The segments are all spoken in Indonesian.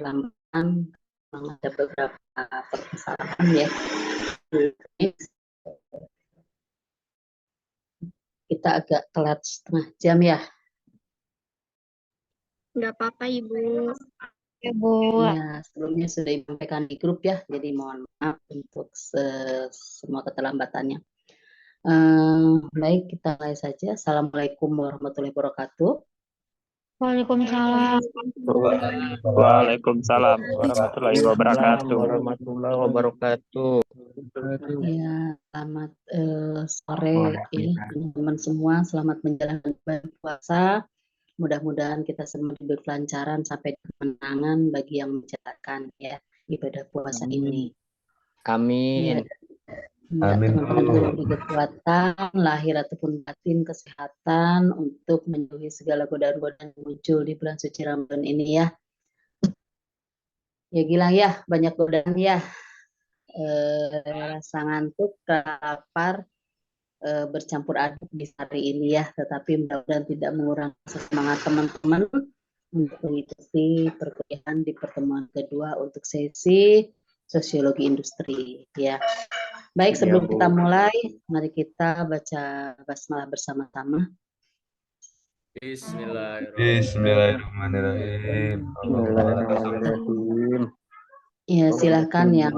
kelambatan, memang ada beberapa permasalahan ya. Kita agak telat setengah jam ya. Nggak apa-apa, Ibu. Ya, Bu. Ya, sebelumnya sudah disampaikan di grup ya, jadi mohon maaf untuk semua keterlambatannya. Baik, kita mulai saja. Assalamualaikum warahmatullahi wabarakatuh. Waalaikumsalam. Waalaikumsalam warahmatullahi wabarakatuh. Warahmatullahi wabarakatuh. Ya, selamat sore ya teman-teman semua. Selamat menjalankan ibadah puasa. Mudah-mudahan kita semua diberi kelancaran sampai kemenangan bagi yang menjalankan ya ibadah puasa ini. Amin. Ya, teman-teman juga diberi kekuatan lahir ataupun batin, kesehatan untuk menjauhi segala godaan-godaan yang muncul di bulan suci Ramadan ini ya. Ya Gilang ya, banyak godaan ya. Rasa ngantuk, lapar, bercampur aduk di hari ini ya, tetapi mudah-mudahan tidak mengurangi semangat teman-teman untuk mengikuti perkuliahan di pertemuan kedua untuk sesi sosiologi industri ya. Baik, sebelum kita mulai, mari kita baca basmalah bersama-sama. Bismillahirrahmanirrahim. Bismillahirrahmanirrahim. Ya, silakan yang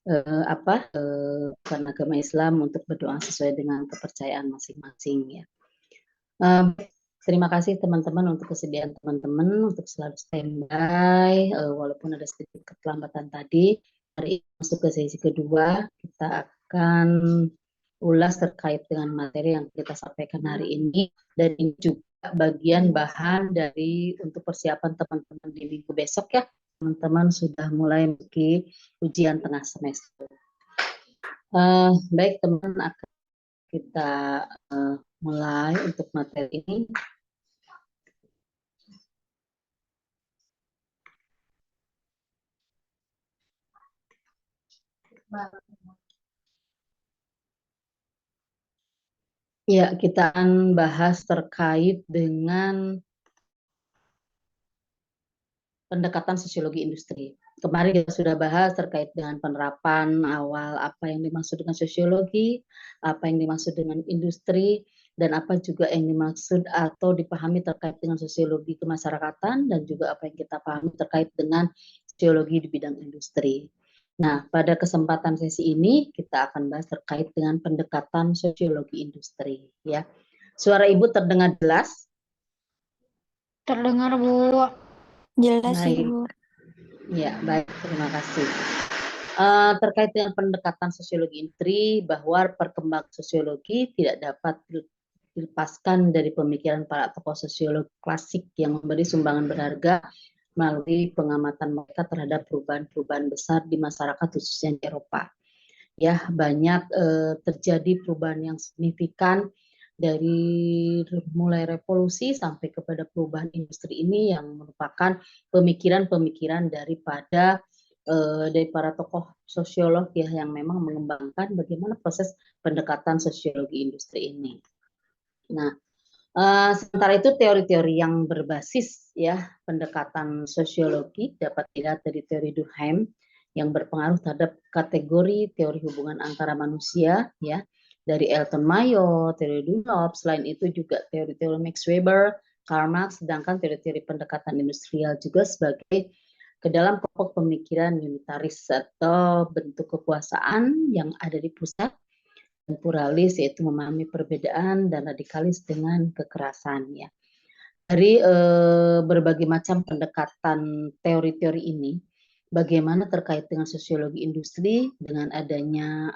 bukan agama Islam untuk berdoa sesuai dengan kepercayaan masing-masing ya. Terima kasih teman-teman untuk kesediaan teman-teman untuk selalu standby walaupun ada sedikit keterlambatan tadi. Hari ini masuk ke sesi kedua, kita akan ulas terkait dengan materi yang kita sampaikan hari ini, dan ini juga bagian bahan dari untuk persiapan teman-teman di minggu besok ya. Teman-teman sudah mulai memiliki ujian tengah semester. Baik teman-teman, akan kita mulai untuk materi ini. Ya, kita akan bahas terkait dengan pendekatan sosiologi industri. Kemarin kita sudah bahas terkait dengan penerapan awal apa yang dimaksud dengan sosiologi, apa yang dimaksud dengan industri, dan apa juga yang dimaksud atau dipahami terkait dengan sosiologi kemasyarakatan, dan juga apa yang kita pahami terkait dengan sosiologi di bidang industri. Nah, pada kesempatan sesi ini kita akan bahas terkait dengan pendekatan sosiologi industri ya. Suara Ibu terdengar jelas? Terdengar, Bu. Jelas, Baik. Ibu. Ya, baik, terima kasih. Terkait dengan pendekatan sosiologi industri, bahwa perkembangan sosiologi tidak dapat dilepaskan dari pemikiran para tokoh sosiolog klasik yang memberi sumbangan berharga melalui pengamatan mereka terhadap perubahan-perubahan besar di masyarakat khususnya di Eropa. Ya, banyak terjadi perubahan yang signifikan dari mulai revolusi sampai kepada perubahan industri ini yang merupakan pemikiran-pemikiran dari para tokoh sosiolog ya yang memang mengembangkan bagaimana proses pendekatan sosiologi industri ini. Nah, sementara itu teori-teori yang berbasis ya pendekatan sosiologi dapat dilihat dari teori Durkheim yang berpengaruh terhadap kategori teori hubungan antara manusia ya dari Elton Mayo, teori Dunlop, selain itu juga teori-teori Max Weber, Karl Marx, sedangkan teori-teori pendekatan industrial juga sebagai ke dalam kelompok pemikiran unitaris atau bentuk kekuasaan yang ada di pusat, dan pluralis yaitu memahami perbedaan, dan radikalis dengan kekerasan ya. Dari berbagai macam pendekatan teori-teori ini, bagaimana terkait dengan sosiologi industri dengan adanya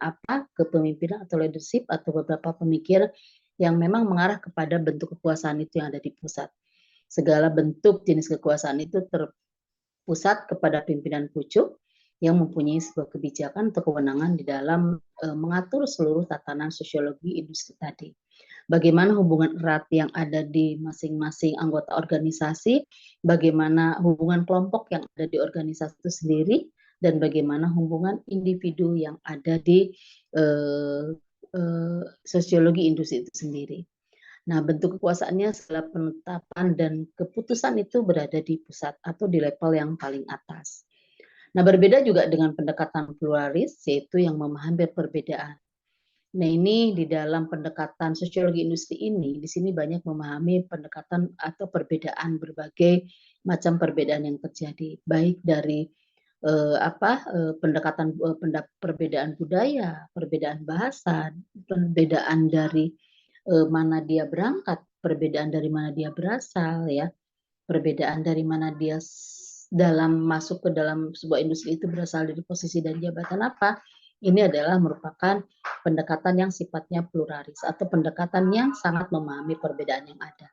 kepemimpinan atau leadership atau beberapa pemikir yang memang mengarah kepada bentuk kekuasaan itu yang ada di pusat. Segala bentuk jenis kekuasaan itu terpusat kepada pimpinan pucuk yang mempunyai sebuah kebijakan atau kewenangan di dalam mengatur seluruh tatanan sosiologi industri tadi. Bagaimana hubungan erat yang ada di masing-masing anggota organisasi, bagaimana hubungan kelompok yang ada di organisasi itu sendiri, dan bagaimana hubungan individu yang ada di sosiologi industri itu sendiri. Nah, bentuk kekuasaannya setelah penetapan dan keputusan itu berada di pusat atau di level yang paling atas. Nah, berbeda juga dengan pendekatan pluralis, yaitu yang memahami perbedaan. Nah, ini di dalam pendekatan sosiologi industri ini, di sini banyak memahami pendekatan atau perbedaan, berbagai macam perbedaan yang terjadi, baik dari pendekatan perbedaan budaya, perbedaan bahasa, perbedaan dari mana dia berangkat, perbedaan dari mana dia berasal, ya, perbedaan dari mana dia dalam masuk ke dalam sebuah industri itu berasal dari posisi dan jabatan apa. Ini adalah merupakan pendekatan yang sifatnya pluralis atau pendekatan yang sangat memahami perbedaan yang ada.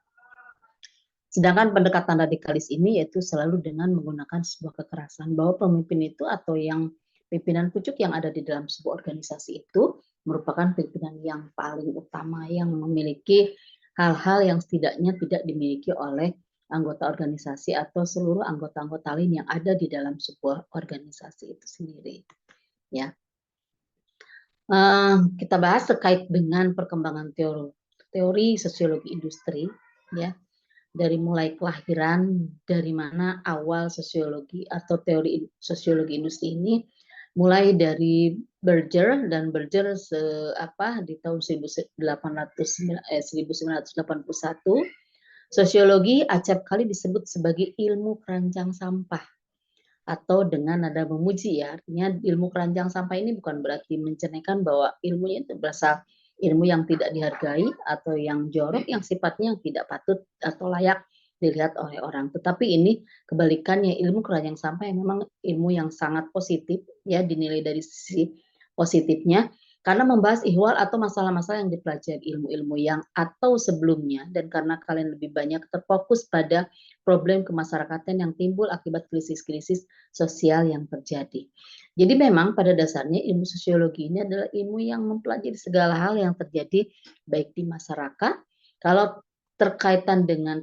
Sedangkan pendekatan radikalis ini yaitu selalu dengan menggunakan sebuah kekerasan, bahwa pemimpin itu atau yang pimpinan pucuk yang ada di dalam sebuah organisasi itu merupakan pimpinan yang paling utama, yang memiliki hal-hal yang setidaknya tidak dimiliki oleh anggota organisasi atau seluruh anggota-anggota lain yang ada di dalam sebuah organisasi itu sendiri. Ya, kita bahas terkait dengan perkembangan teori sosiologi industri, ya, dari mulai kelahiran, dari mana awal sosiologi atau teori sosiologi industri ini, mulai dari Berger di tahun 1981, sosiologi acap kali disebut sebagai ilmu keranjang sampah. Atau dengan nada memuji, ya, artinya ilmu keranjang sampah ini bukan berarti mencerminkan bahwa ilmunya itu berasal ilmu yang tidak dihargai atau yang jorok, yang sifatnya yang tidak patut atau layak dilihat oleh orang. Tetapi ini kebalikannya, ilmu keranjang sampah yang memang ilmu yang sangat positif, ya, dinilai dari sisi positifnya, karena membahas ihwal atau masalah-masalah yang dipelajari ilmu-ilmu yang atau sebelumnya, dan karena kalian lebih banyak terfokus pada problem kemasyarakatan yang timbul akibat krisis-krisis sosial yang terjadi. Jadi memang pada dasarnya ilmu sosiologi ini adalah ilmu yang mempelajari segala hal yang terjadi baik di masyarakat. Kalau keterkaitan dengan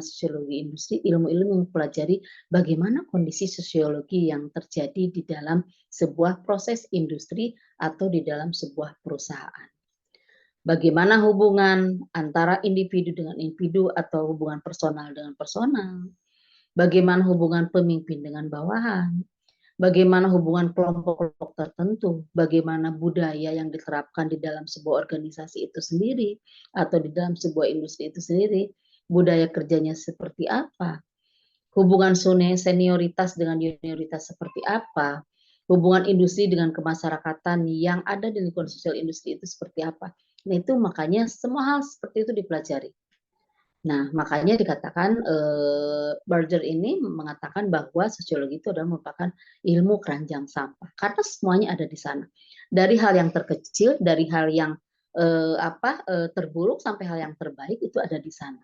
sosiologi industri, ilmu-ilmu yang mempelajari bagaimana kondisi sosiologi yang terjadi di dalam sebuah proses industri atau di dalam sebuah perusahaan. Bagaimana hubungan antara individu dengan individu atau hubungan personal dengan personal. Bagaimana hubungan pemimpin dengan bawahan. Bagaimana hubungan kelompok-kelompok tertentu. Bagaimana budaya yang diterapkan di dalam sebuah organisasi itu sendiri atau di dalam sebuah industri itu sendiri. Budaya kerjanya seperti apa. Hubungan senioritas dengan junioritas seperti apa. Hubungan industri dengan kemasyarakatan yang ada di lingkungan sosial industri itu seperti apa. Nah, itu makanya semua hal seperti itu dipelajari. Nah, makanya dikatakan Berger ini mengatakan bahwa sosiologi itu adalah merupakan ilmu keranjang sampah, karena semuanya ada di sana. Dari hal yang terkecil, dari hal yang terburuk sampai hal yang terbaik itu ada di sana.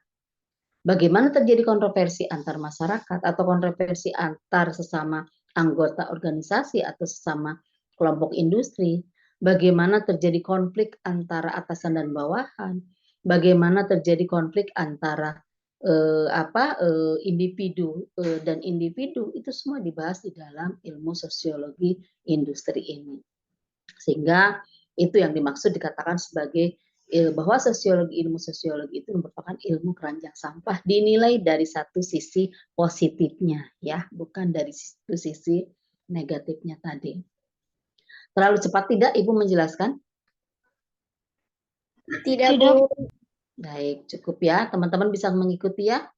Bagaimana terjadi kontroversi antar masyarakat atau kontroversi antar sesama anggota organisasi atau sesama kelompok industri, bagaimana terjadi konflik antara atasan dan bawahan, bagaimana terjadi konflik antara individu dan individu, itu semua dibahas di dalam ilmu sosiologi industri ini. Sehingga itu yang dimaksud dikatakan sebagai bahwa ilmu sosiologi itu merupakan ilmu keranjang sampah, dinilai dari satu sisi positifnya, ya, bukan dari satu sisi negatifnya tadi. Terlalu cepat tidak Ibu menjelaskan? Tidak, Bu. Baik, cukup ya. Teman-teman bisa mengikuti ya?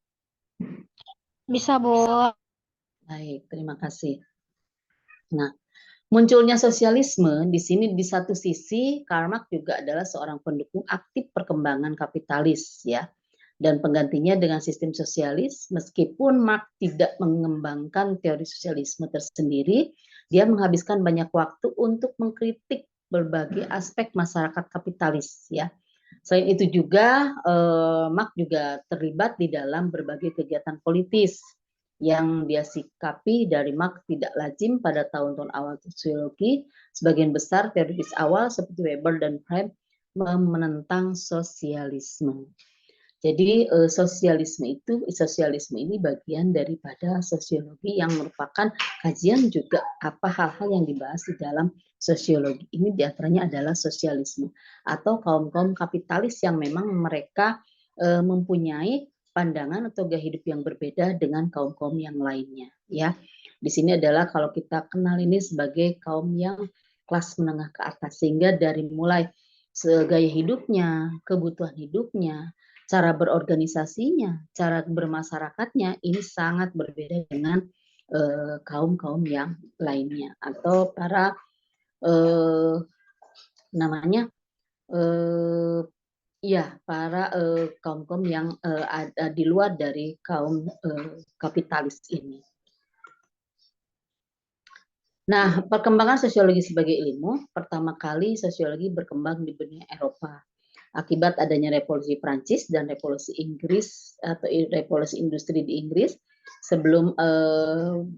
Bisa, Bu. Baik, terima kasih. Nah, munculnya sosialisme di sini di satu sisi Karl Marx juga adalah seorang pendukung aktif perkembangan kapitalis, ya. Dan penggantinya dengan sistem sosialis, meskipun Marx tidak mengembangkan teori sosialisme tersendiri, dia menghabiskan banyak waktu untuk mengkritik berbagai aspek masyarakat kapitalis, ya. Selain itu juga Marx juga terlibat di dalam berbagai kegiatan politis yang dia sikapi dari Marx tidak lazim pada tahun-tahun awal sosiologi. Sebagian besar teoritis awal seperti Weber dan Freud menentang sosialisme. Jadi sosialisme ini bagian daripada sosiologi yang merupakan kajian juga apa hal-hal yang dibahas di dalam sosiologi. Ini diantaranya adalah sosialisme atau kaum-kaum kapitalis yang memang mereka mempunyai pandangan atau gaya hidup yang berbeda dengan kaum-kaum yang lainnya. Ya, di sini adalah kalau kita kenal ini sebagai kaum yang kelas menengah ke atas, sehingga dari mulai gaya hidupnya, kebutuhan hidupnya, cara berorganisasinya, cara bermasyarakatnya ini sangat berbeda dengan kaum-kaum yang lainnya atau para namanya ya para kaum-kaum yang ada di luar dari kaum kapitalis ini. Nah, perkembangan sosiologi sebagai ilmu, pertama kali sosiologi berkembang di benua Eropa akibat adanya revolusi Prancis dan revolusi Inggris atau revolusi industri di Inggris. Sebelum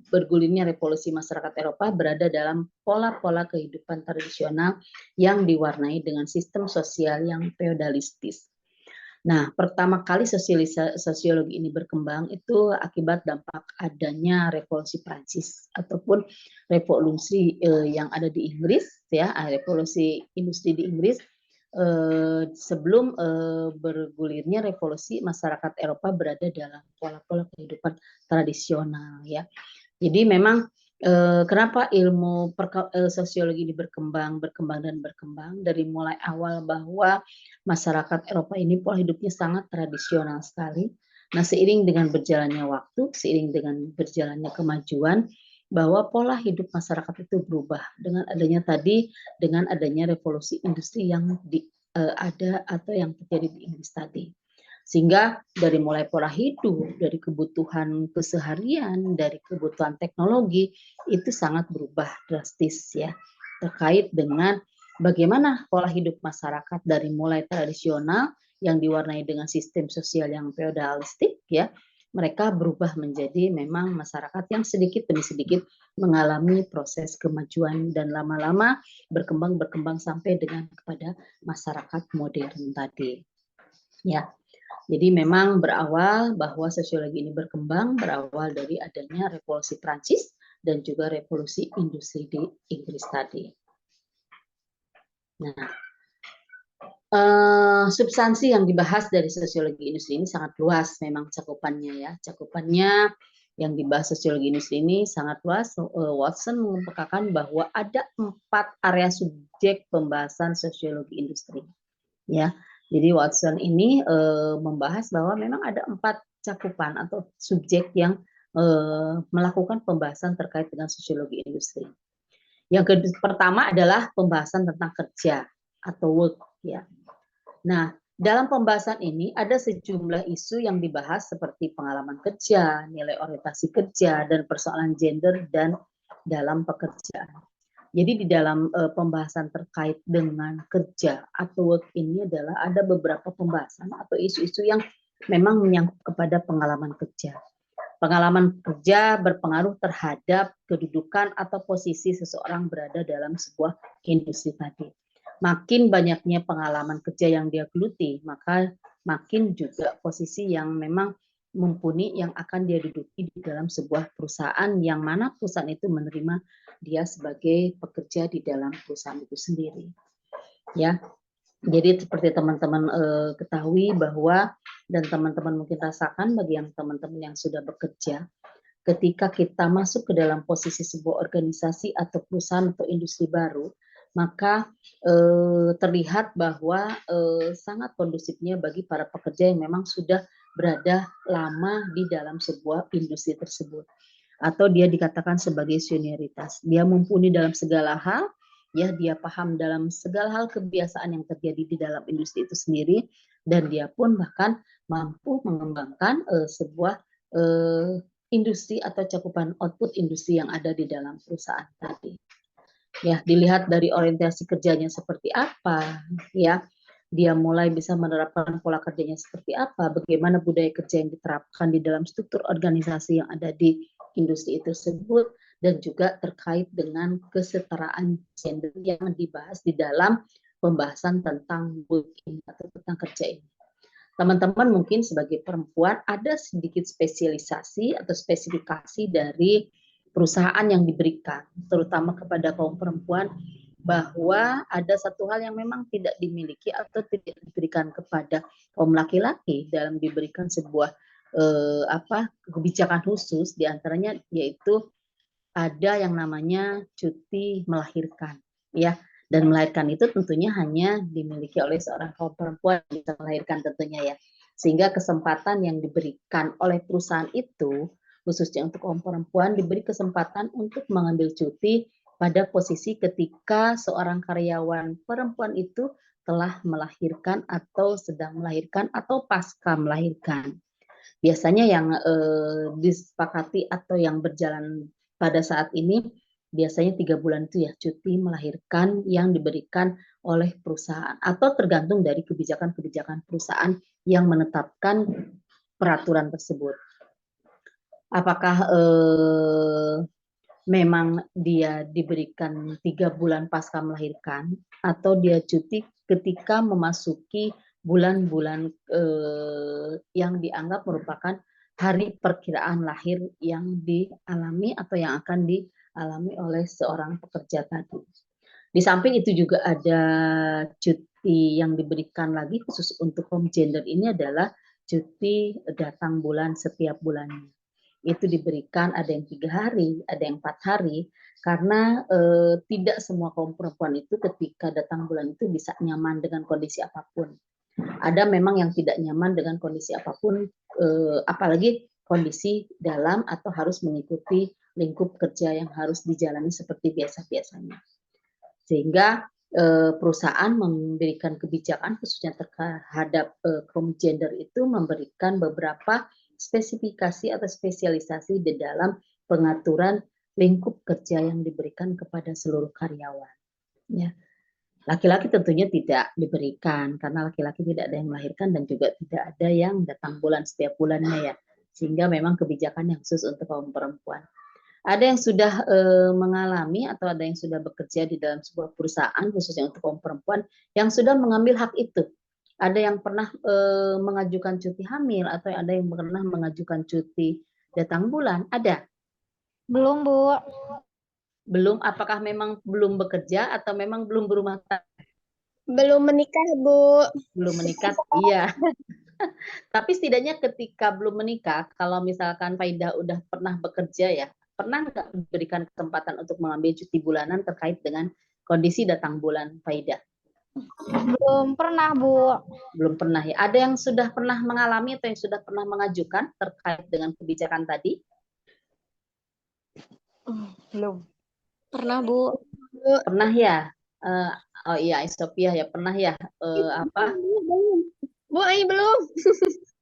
bergulirnya revolusi, masyarakat Eropa berada dalam pola-pola kehidupan tradisional yang diwarnai dengan sistem sosial yang feodalistis. Nah, pertama kali sosiologi ini berkembang itu akibat dampak adanya revolusi Prancis ataupun revolusi yang ada di Inggris, ya, revolusi industri di Inggris. Sebelum bergulirnya revolusi, masyarakat Eropa berada dalam pola-pola kehidupan tradisional, ya. Jadi memang kenapa ilmu sosiologi ini berkembang dari mulai awal bahwa masyarakat Eropa ini pola hidupnya sangat tradisional sekali. Nah, seiring dengan berjalannya waktu, seiring dengan berjalannya kemajuan, bahwa pola hidup masyarakat itu berubah dengan adanya revolusi industri yang ada atau yang terjadi di Inggris tadi. Sehingga dari mulai pola hidup, dari kebutuhan keseharian, dari kebutuhan teknologi itu sangat berubah drastis, ya, terkait dengan bagaimana pola hidup masyarakat dari mulai tradisional yang diwarnai dengan sistem sosial yang feodalistik, ya, mereka berubah menjadi memang masyarakat yang sedikit demi sedikit mengalami proses kemajuan dan lama-lama berkembang sampai dengan kepada masyarakat modern tadi. Ya. Jadi memang berawal bahwa sosiologi ini berawal dari adanya revolusi Prancis dan juga revolusi industri di Inggris tadi. Nah, substansi yang dibahas dari sosiologi industri ini sangat luas memang cakupannya, ya. Cakupannya yang dibahas sosiologi industri ini sangat luas. Watson mengemukakan bahwa ada 4 area subjek pembahasan sosiologi industri, ya. Jadi Watson ini membahas bahwa memang ada 4 cakupan atau subjek yang melakukan pembahasan terkait dengan sosiologi industri. Yang pertama adalah pembahasan tentang kerja atau work, ya. Nah, dalam pembahasan ini ada sejumlah isu yang dibahas seperti pengalaman kerja, nilai orientasi kerja, dan persoalan gender dan dalam pekerjaan. Jadi di dalam pembahasan terkait dengan kerja atau work ini adalah ada beberapa pembahasan atau isu-isu yang memang menyangkut kepada pengalaman kerja. Pengalaman kerja berpengaruh terhadap kedudukan atau posisi seseorang berada dalam sebuah industri tadi. Makin banyaknya pengalaman kerja yang dia geluti, maka makin juga posisi yang memang mumpuni yang akan dia duduki di dalam sebuah perusahaan yang mana perusahaan itu menerima dia sebagai pekerja di dalam perusahaan itu sendiri. Ya, jadi seperti teman-teman ketahui bahwa dan teman-teman mungkin rasakan bagi yang teman-teman yang sudah bekerja, ketika kita masuk ke dalam posisi sebuah organisasi atau perusahaan atau industri baru, maka terlihat bahwa sangat kondusifnya bagi para pekerja yang memang sudah berada lama di dalam sebuah industri tersebut. Atau dia dikatakan sebagai senioritas. Dia mumpuni dalam segala hal, ya, dia paham dalam segala hal kebiasaan yang terjadi di dalam industri itu sendiri, dan dia pun bahkan mampu mengembangkan sebuah industri atau cakupan output industri yang ada di dalam perusahaan tadi. Ya, dilihat dari orientasi kerjanya seperti apa, ya, dia mulai bisa menerapkan pola kerjanya seperti apa, bagaimana budaya kerja yang diterapkan di dalam struktur organisasi yang ada di industri itu tersebut, dan juga terkait dengan kesetaraan gender yang dibahas di dalam pembahasan tentang work ini atau tentang kerja ini. Teman-teman mungkin sebagai perempuan ada sedikit spesialisasi atau spesifikasi dari perusahaan yang diberikan, terutama kepada kaum perempuan bahwa ada satu hal yang memang tidak dimiliki atau tidak diberikan kepada kaum laki-laki dalam diberikan sebuah kebijakan khusus, diantaranya yaitu ada yang namanya cuti melahirkan, ya. Dan melahirkan itu tentunya hanya dimiliki oleh seorang kaum perempuan yang bisa melahirkan tentunya ya. Sehingga kesempatan yang diberikan oleh perusahaan itu, khususnya untuk kaum perempuan, diberi kesempatan untuk mengambil cuti pada posisi ketika seorang karyawan perempuan itu telah melahirkan atau sedang melahirkan atau pasca melahirkan. Biasanya yang disepakati atau yang berjalan pada saat ini biasanya 3 bulan itu ya cuti melahirkan yang diberikan oleh perusahaan atau tergantung dari kebijakan-kebijakan perusahaan yang menetapkan peraturan tersebut. Apakah memang dia diberikan 3 bulan pasca melahirkan atau dia cuti ketika memasuki bulan-bulan yang dianggap merupakan hari perkiraan lahir yang dialami atau yang akan dialami oleh seorang pekerja tadi. Di samping itu juga ada cuti yang diberikan lagi khusus untuk kaum gender ini adalah cuti datang bulan setiap bulannya. Itu diberikan ada yang 3 hari, ada yang 4 hari, karena tidak semua kaum perempuan itu ketika datang bulan itu bisa nyaman dengan kondisi apapun. Ada memang yang tidak nyaman dengan kondisi apapun, apalagi kondisi dalam atau harus mengikuti lingkup kerja yang harus dijalani seperti biasa-biasanya. Sehingga perusahaan memberikan kebijakan khususnya terhadap kaum gender itu memberikan beberapa spesifikasi atau spesialisasi di dalam pengaturan lingkup kerja yang diberikan kepada seluruh karyawan. Ya. Laki-laki tentunya tidak diberikan karena laki-laki tidak ada yang melahirkan dan juga tidak ada yang datang bulan setiap bulannya ya. Sehingga memang kebijakan yang khusus untuk kaum perempuan. Ada yang sudah mengalami atau ada yang sudah bekerja di dalam sebuah perusahaan khususnya untuk kaum perempuan yang sudah mengambil hak itu. Ada yang pernah mengajukan cuti hamil atau ada yang pernah mengajukan cuti datang bulan? Ada? Belum, Bu. Belum, apakah memang belum bekerja atau memang belum berumah tangga? Belum menikah, Bu. Belum menikah, iya. Tapi setidaknya ketika belum menikah, kalau misalkan Faidah udah pernah bekerja ya, pernah nggak diberikan kesempatan untuk mengambil cuti bulanan terkait dengan kondisi datang bulan Faidah? Belum pernah, Bu. Belum pernah ya. Ada yang sudah pernah mengalami atau yang sudah pernah mengajukan terkait dengan kebijakan tadi? Belum. Pernah, Bu. Pernah ya? Oh iya, Sophia ya pernah ya? Apa? Bu, ini belum.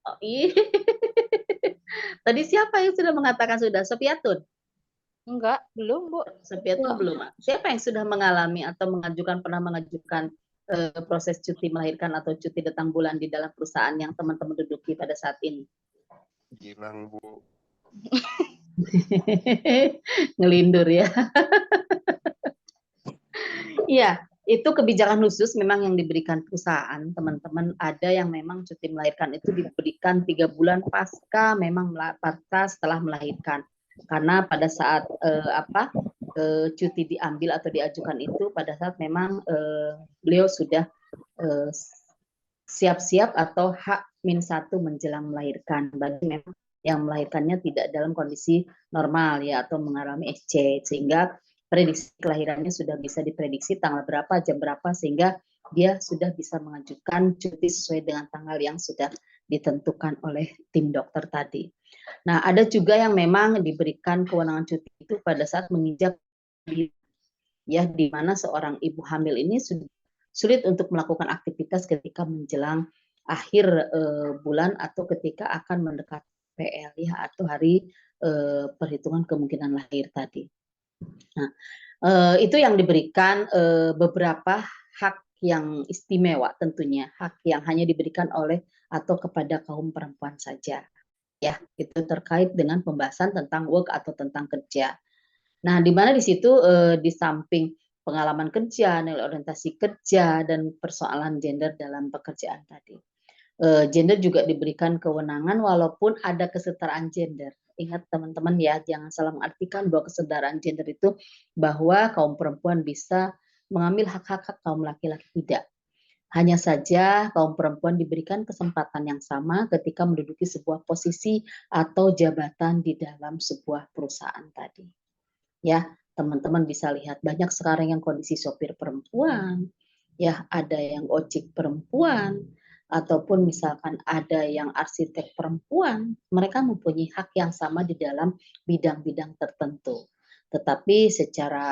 Oh, iya. Tadi siapa yang sudah mengatakan sudah? Sofiatun? Enggak, belum, Bu. Sofiatun belum. Siapa yang sudah mengalami atau pernah mengajukan proses cuti melahirkan atau cuti datang bulan di dalam perusahaan yang teman-teman duduki pada saat ini? Gilang, Bu. Ngelindur ya. Iya, itu kebijakan khusus memang yang diberikan perusahaan, teman-teman. Ada yang memang cuti melahirkan itu diberikan 3 bulan pasca setelah melahirkan. Karena pada saat cuti diambil atau diajukan itu pada saat memang beliau sudah siap-siap atau H-1 menjelang melahirkan. Bagi memang yang melahirkannya tidak dalam kondisi normal ya atau mengalami SC, sehingga prediksi kelahirannya sudah bisa diprediksi tanggal berapa, jam berapa, sehingga dia sudah bisa mengajukan cuti sesuai dengan tanggal yang sudah ditentukan oleh tim dokter tadi. Nah, ada juga yang memang diberikan kewenangan cuti itu pada saat menginjak ya, di mana seorang ibu hamil ini sulit untuk melakukan aktivitas ketika menjelang akhir bulan atau ketika akan mendekati PL ya atau hari perhitungan kemungkinan lahir tadi. Nah, itu yang diberikan beberapa hak yang istimewa tentunya, hak yang hanya diberikan oleh atau kepada kaum perempuan saja. Ya, itu terkait dengan pembahasan tentang work atau tentang kerja. Nah, di mana di situ di samping pengalaman kerja, nilai orientasi kerja, dan persoalan gender dalam pekerjaan tadi. Gender juga diberikan kewenangan walaupun ada kesetaraan gender. Ingat teman-teman ya, jangan salah mengartikan bahwa kesetaraan gender itu bahwa kaum perempuan bisa mengambil hak-hak kaum laki-laki, tidak. Hanya saja kaum perempuan diberikan kesempatan yang sama ketika menduduki sebuah posisi atau jabatan di dalam sebuah perusahaan tadi. Ya, teman-teman bisa lihat banyak sekarang yang kondisi sopir perempuan, ya ada yang ojek perempuan, ataupun misalkan ada yang arsitek perempuan, mereka mempunyai hak yang sama di dalam bidang-bidang tertentu. Tetapi secara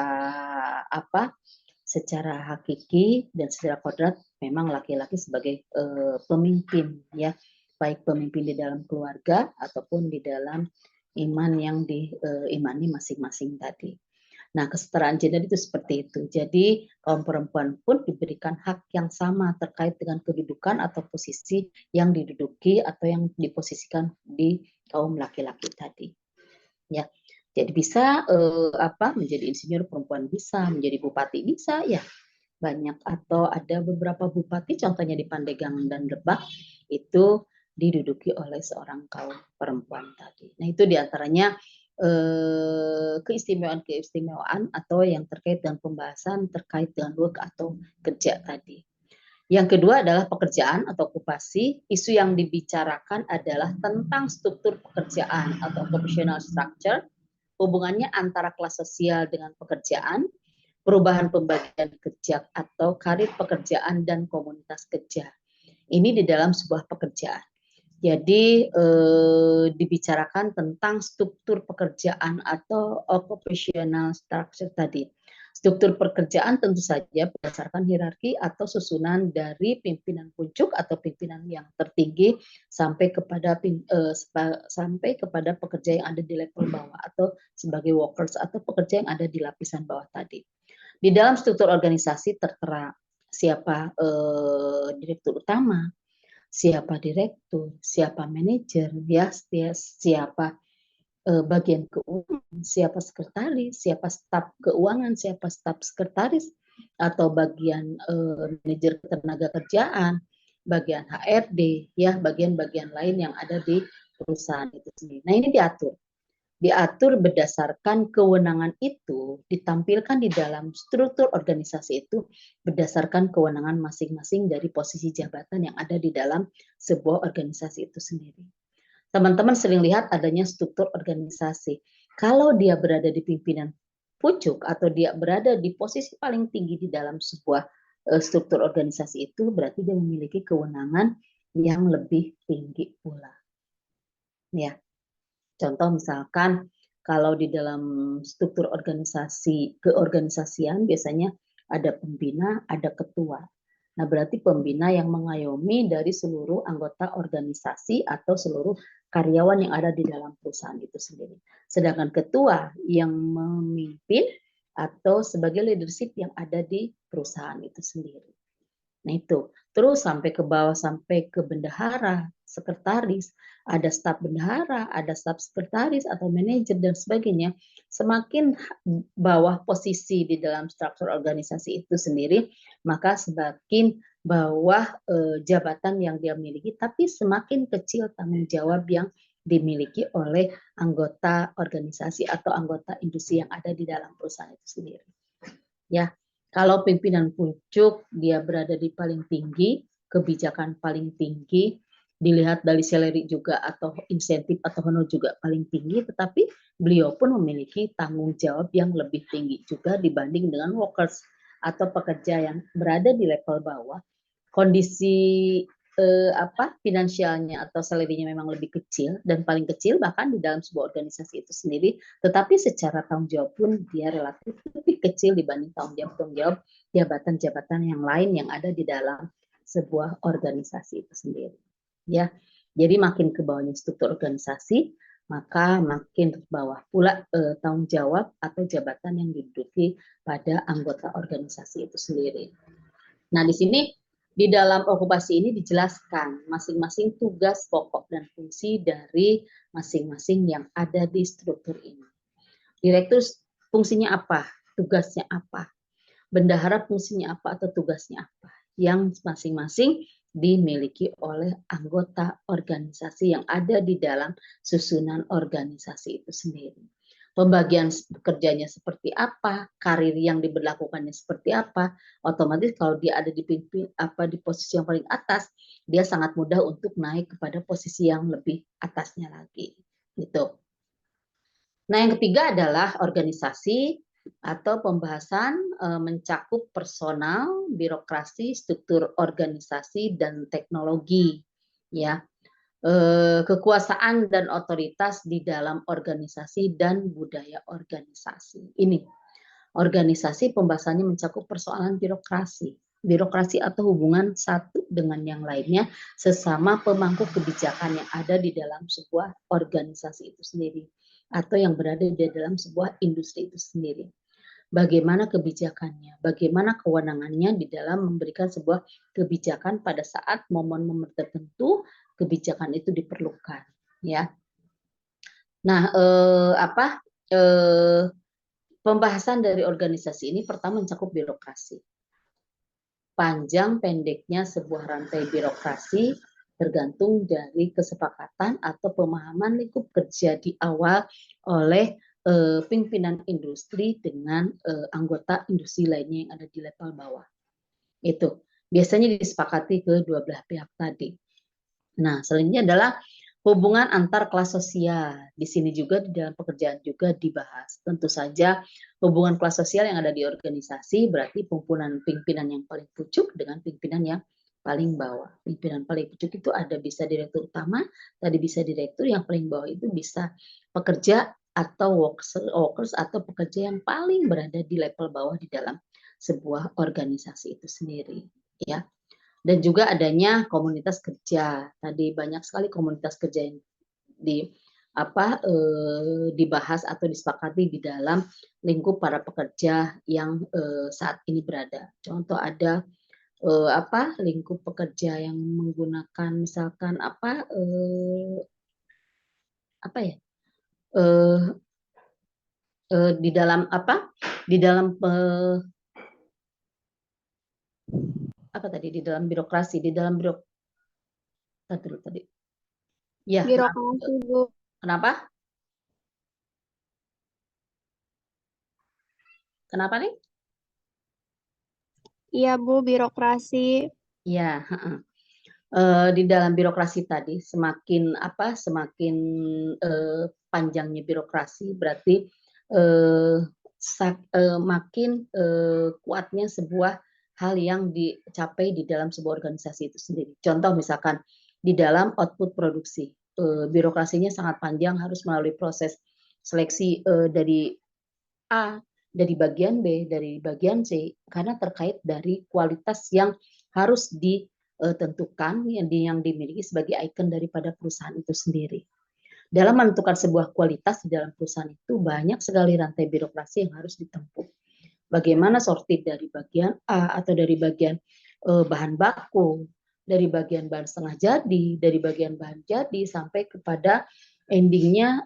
secara hakiki dan secara kodrat memang laki-laki sebagai pemimpin, ya, baik pemimpin di dalam keluarga ataupun di dalam iman yang diimani masing-masing tadi. Nah, kesetaraan gender itu seperti itu. Jadi kaum perempuan pun diberikan hak yang sama terkait dengan kedudukan atau posisi yang diduduki atau yang diposisikan di kaum laki-laki tadi. Ya, jadi bisa menjadi insinyur perempuan bisa, menjadi bupati bisa, ya banyak. Atau ada beberapa bupati, contohnya di Pandeglang dan Lebak itu diduduki oleh seorang kaum perempuan tadi. Nah, itu diantaranya keistimewaan-keistimewaan atau yang terkait dengan pembahasan terkait dengan work atau kerja tadi. Yang kedua adalah pekerjaan atau okupasi. Isu yang dibicarakan adalah tentang struktur pekerjaan atau occupational structure, hubungannya antara kelas sosial dengan pekerjaan, perubahan pembagian kerja atau karir pekerjaan dan komunitas kerja. Ini di dalam sebuah pekerjaan. Jadi dibicarakan tentang struktur pekerjaan atau occupational structure tadi. Struktur pekerjaan tentu saja berdasarkan hierarki atau susunan dari pimpinan puncak atau pimpinan yang tertinggi sampai kepada pekerja yang ada di level bawah atau sebagai workers atau pekerja yang ada di lapisan bawah tadi. Di dalam struktur organisasi tertera siapa direktur utama, siapa direktur, siapa manajer, ya, siapa bagian keuangan, siapa sekretaris, siapa staf keuangan, siapa staf sekretaris, atau bagian manajer ketenaga kerjaan, bagian HRD, ya, bagian-bagian lain yang ada di perusahaan itu sendiri. Nah, ini diatur berdasarkan kewenangan itu ditampilkan di dalam struktur organisasi itu berdasarkan kewenangan masing-masing dari posisi jabatan yang ada di dalam sebuah organisasi itu sendiri. Teman-teman sering lihat adanya struktur organisasi. Kalau dia berada di pimpinan pucuk atau dia berada di posisi paling tinggi di dalam sebuah struktur organisasi itu, berarti dia memiliki kewenangan yang lebih tinggi pula. Ya. Contoh misalkan kalau di dalam struktur organisasi keorganisasian biasanya ada pembina, ada ketua. Nah, berarti pembina yang mengayomi dari seluruh anggota organisasi atau seluruh karyawan yang ada di dalam perusahaan itu sendiri. Sedangkan ketua yang memimpin atau sebagai leadership yang ada di perusahaan itu sendiri. Nah, itu. Terus sampai ke bawah, sampai ke bendahara, sekretaris, ada staf bendahara, ada staf sekretaris atau manajer dan sebagainya. Semakin bawah posisi di dalam struktur organisasi itu sendiri, maka semakin bawah jabatan yang dia miliki, tapi semakin kecil tanggung jawab yang dimiliki oleh anggota organisasi atau anggota industri yang ada di dalam perusahaan itu sendiri. Ya. Kalau pimpinan pucuk dia berada di paling tinggi, kebijakan paling tinggi, dilihat dari salary juga atau insentif atau honor juga paling tinggi, tetapi beliau pun memiliki tanggung jawab yang lebih tinggi juga dibanding dengan workers atau pekerja yang berada di level bawah. Kondisi finansialnya atau salary-nya memang lebih kecil dan paling kecil bahkan di dalam sebuah organisasi itu sendiri, tetapi secara tanggung jawab pun dia relatif lebih kecil dibanding tanggung jawab jabatan-jabatan yang lain yang ada di dalam sebuah organisasi itu sendiri. Ya, jadi makin ke bawahnya struktur organisasi, maka makin ke bawah pula tanggung jawab atau jabatan yang diduduki pada anggota organisasi itu sendiri. Nah, di sini di dalam okupasi ini dijelaskan masing-masing tugas pokok dan fungsi dari masing-masing yang ada di struktur ini. Direktur fungsinya apa? Tugasnya apa? Bendahara fungsinya apa atau tugasnya apa? Yang masing-masing dimiliki oleh anggota organisasi yang ada di dalam susunan organisasi itu sendiri. pembagian kerjanya seperti apa, karir yang diberlakukannya seperti apa, otomatis kalau dia ada di di posisi yang paling atas, dia sangat mudah untuk naik kepada posisi yang lebih atasnya lagi, gitu. Nah, yang ketiga adalah organisasi atau pembahasan mencakup personal, birokrasi, struktur organisasi dan teknologi, ya. Kekuasaan dan otoritas di dalam organisasi dan budaya organisasi. Ini organisasi pembahasannya mencakup persoalan birokrasi. Birokrasi atau hubungan satu dengan yang lainnya sesama pemangku kebijakan yang ada di dalam sebuah organisasi itu sendiri atau yang berada di dalam sebuah industri itu sendiri. Bagaimana kebijakannya, bagaimana kewenangannya di dalam memberikan sebuah kebijakan pada saat momen-momen tertentu kebijakan itu diperlukan, ya. Nah, pembahasan dari organisasi ini pertama mencakup birokrasi. Panjang pendeknya sebuah rantai birokrasi tergantung dari kesepakatan atau pemahaman lingkup kerja di awal oleh pimpinan industri dengan anggota industri lainnya yang ada di level bawah. Itu biasanya disepakati kedua belah pihak tadi. Nah, selanjutnya adalah hubungan antar kelas sosial. Di sini juga di dalam pekerjaan juga dibahas. Tentu saja hubungan kelas sosial yang ada di organisasi berarti pimpinan yang paling pucuk dengan pimpinan yang paling bawah. Pimpinan paling pucuk itu ada bisa direktur utama, tadi bisa direktur, yang paling bawah itu bisa pekerja atau workers atau pekerja yang paling berada di level bawah di dalam sebuah organisasi itu sendiri, ya. Dan juga adanya komunitas kerja. Tadi banyak sekali komunitas kerja yang dibahas atau disepakati di dalam lingkup para pekerja yang saat ini berada. Contoh ada lingkup pekerja yang menggunakan misalkan di dalam di dalam birokrasi, tadi. Ya, Birokrasi, Bu. kenapa? Kenapa nih? Iya, Bu, birokrasi. Ya, di dalam birokrasi tadi semakin panjangnya birokrasi berarti makin kuatnya sebuah hal yang dicapai di dalam sebuah organisasi itu sendiri. Contoh misalkan di dalam output produksi, birokrasinya sangat panjang, harus melalui proses seleksi dari A, dari bagian B, dari bagian C, karena terkait dari kualitas yang harus ditentukan yang dimiliki sebagai ikon daripada perusahaan itu sendiri. Dalam menentukan sebuah kualitas di dalam perusahaan itu banyak sekali rantai birokrasi yang harus ditempuh. Bagaimana sortir dari bagian A atau dari bagian bahan baku, dari bagian bahan setengah jadi, dari bagian bahan jadi sampai kepada endingnya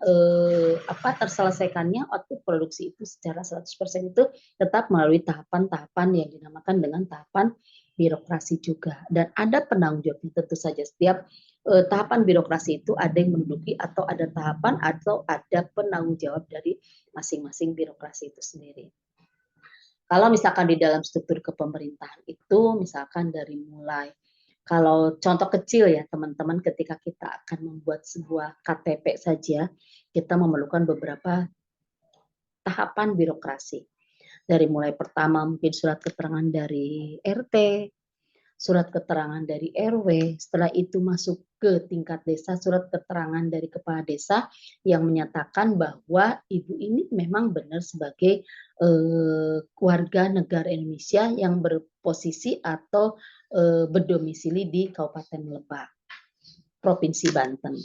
terselesaikannya output produksi itu secara 100% itu tetap melalui tahapan-tahapan yang dinamakan dengan tahapan birokrasi juga. Dan ada penanggung jawabnya tentu saja. Setiap tahapan birokrasi itu ada yang menduduki atau ada tahapan atau ada penanggung jawab dari masing-masing birokrasi itu sendiri. Kalau misalkan di dalam struktur kepemerintahan itu, misalkan dari mulai, kalau contoh kecil ya teman-teman, ketika kita akan membuat sebuah KTP saja, kita memerlukan beberapa tahapan birokrasi. Dari mulai pertama mungkin surat keterangan dari RT, surat keterangan dari RW, setelah itu masuk ke tingkat desa, surat keterangan dari kepala desa yang menyatakan bahwa ibu ini memang benar sebagai warga negara Indonesia yang berposisi atau berdomisili di Kabupaten Lebak, Provinsi Banten.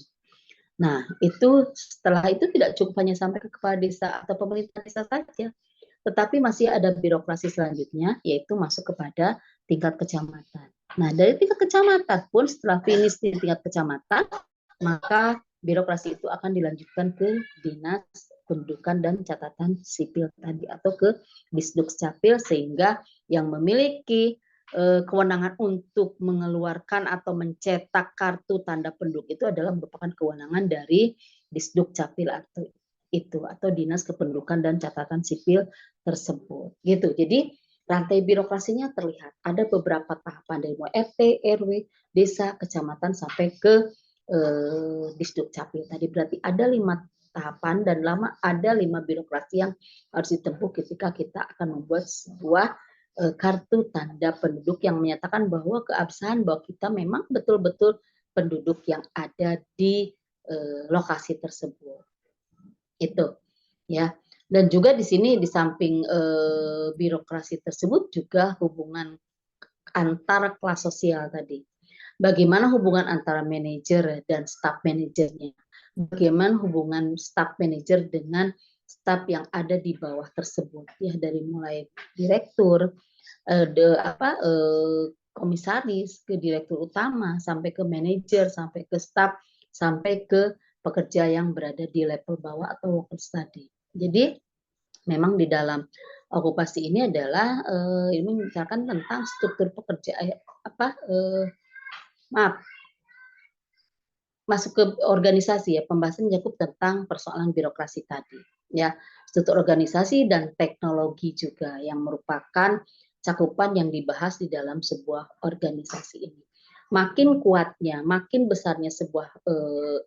Nah, itu setelah itu tidak cukup hanya sampai ke kepala desa atau pemerintah desa saja, tetapi masih ada birokrasi selanjutnya, yaitu masuk kepada tingkat kecamatan. Nah, dari tingkat kecamatan pun setelah finish di tingkat kecamatan, maka birokrasi itu akan dilanjutkan ke Dinas Kependudukan dan Catatan Sipil tadi atau ke Disdukcapil, sehingga yang memiliki kewenangan untuk mengeluarkan atau mencetak kartu tanda penduduk itu adalah merupakan kewenangan dari Disdukcapil atau itu atau Dinas Kependudukan dan Catatan Sipil tersebut. Gitu. Jadi rantai birokrasinya terlihat. Ada beberapa tahapan dari mulai RT, RW, desa, kecamatan sampai ke Disduk Capil tadi. Berarti ada 5 tahapan dan ada 5 birokrasi yang harus ditempuh ketika kita akan membuat sebuah kartu tanda penduduk yang menyatakan bahwa keabsahan bahwa kita memang betul-betul penduduk yang ada di lokasi tersebut. Itu ya. Dan juga di sini di samping birokrasi tersebut juga hubungan antara kelas sosial tadi. Bagaimana hubungan antara manajer dan staf manajernya? Bagaimana hubungan staf manajer dengan staf yang ada di bawah tersebut, ya, dari mulai direktur, komisaris, ke direktur utama, sampai ke manajer, sampai ke staf, sampai ke pekerja yang berada di level bawah atau worker study. Jadi memang di dalam okupasi ini adalah ini misalkan tentang struktur pekerja masuk ke organisasi, ya, pembahasan cukup tentang persoalan birokrasi tadi, ya, struktur organisasi dan teknologi juga yang merupakan cakupan yang dibahas di dalam sebuah organisasi ini. Makin kuatnya, makin besarnya sebuah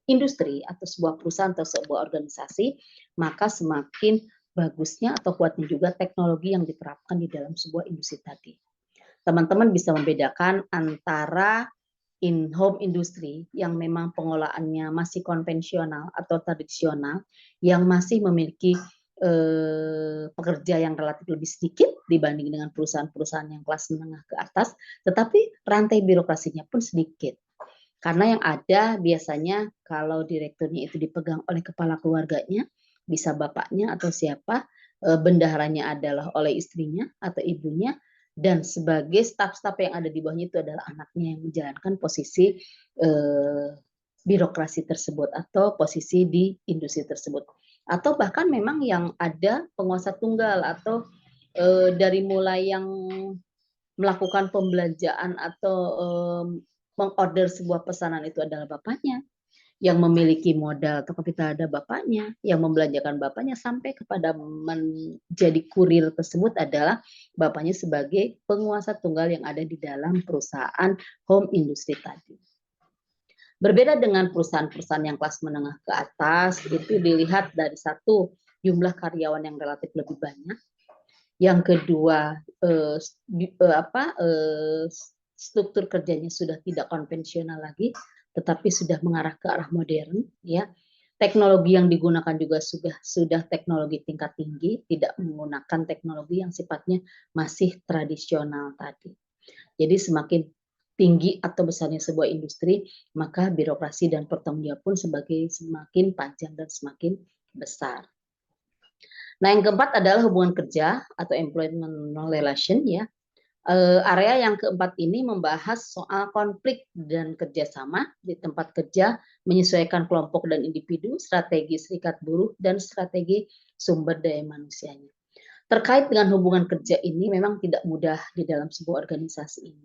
industri atau sebuah perusahaan atau sebuah organisasi, maka semakin bagusnya atau kuatnya juga teknologi yang diterapkan di dalam sebuah industri tadi. Teman-teman bisa membedakan antara in-home industry yang memang pengolahannya masih konvensional atau tradisional, yang masih memiliki pekerja yang relatif lebih sedikit dibanding dengan perusahaan-perusahaan yang kelas menengah ke atas, tetapi rantai birokrasinya pun sedikit. Karena yang ada biasanya kalau direkturnya itu dipegang oleh kepala keluarganya, bisa bapaknya atau siapa, bendaharanya adalah oleh istrinya atau ibunya, dan sebagai staf-staf yang ada di bawahnya itu adalah anaknya yang menjalankan posisi birokrasi tersebut atau posisi di industri tersebut. Atau bahkan memang yang ada penguasa tunggal atau dari mulai yang melakukan pembelanjaan atau mengorder sebuah pesanan itu adalah bapaknya, yang memiliki modal atau kapital ada bapaknya, yang membelanjakan bapaknya, sampai kepada menjadi kurir tersebut adalah bapaknya sebagai penguasa tunggal yang ada di dalam perusahaan home industry tadi. Berbeda dengan perusahaan-perusahaan yang kelas menengah ke atas, itu dilihat dari satu, jumlah karyawan yang relatif lebih banyak. Yang kedua, struktur kerjanya sudah tidak konvensional lagi, tetapi sudah mengarah ke arah modern, ya. Teknologi yang digunakan juga sudah teknologi tingkat tinggi, tidak menggunakan teknologi yang sifatnya masih tradisional tadi. Jadi semakin tinggi atau besarnya sebuah industri, maka birokrasi dan pertanggungjawab pun semakin panjang dan semakin besar. Nah, yang keempat adalah hubungan kerja atau employment relation, ya. Area yang keempat ini membahas soal konflik dan kerjasama di tempat kerja, menyesuaikan kelompok dan individu, strategi serikat buruh, dan strategi sumber daya manusianya. Terkait dengan hubungan kerja ini memang tidak mudah di dalam sebuah organisasi ini.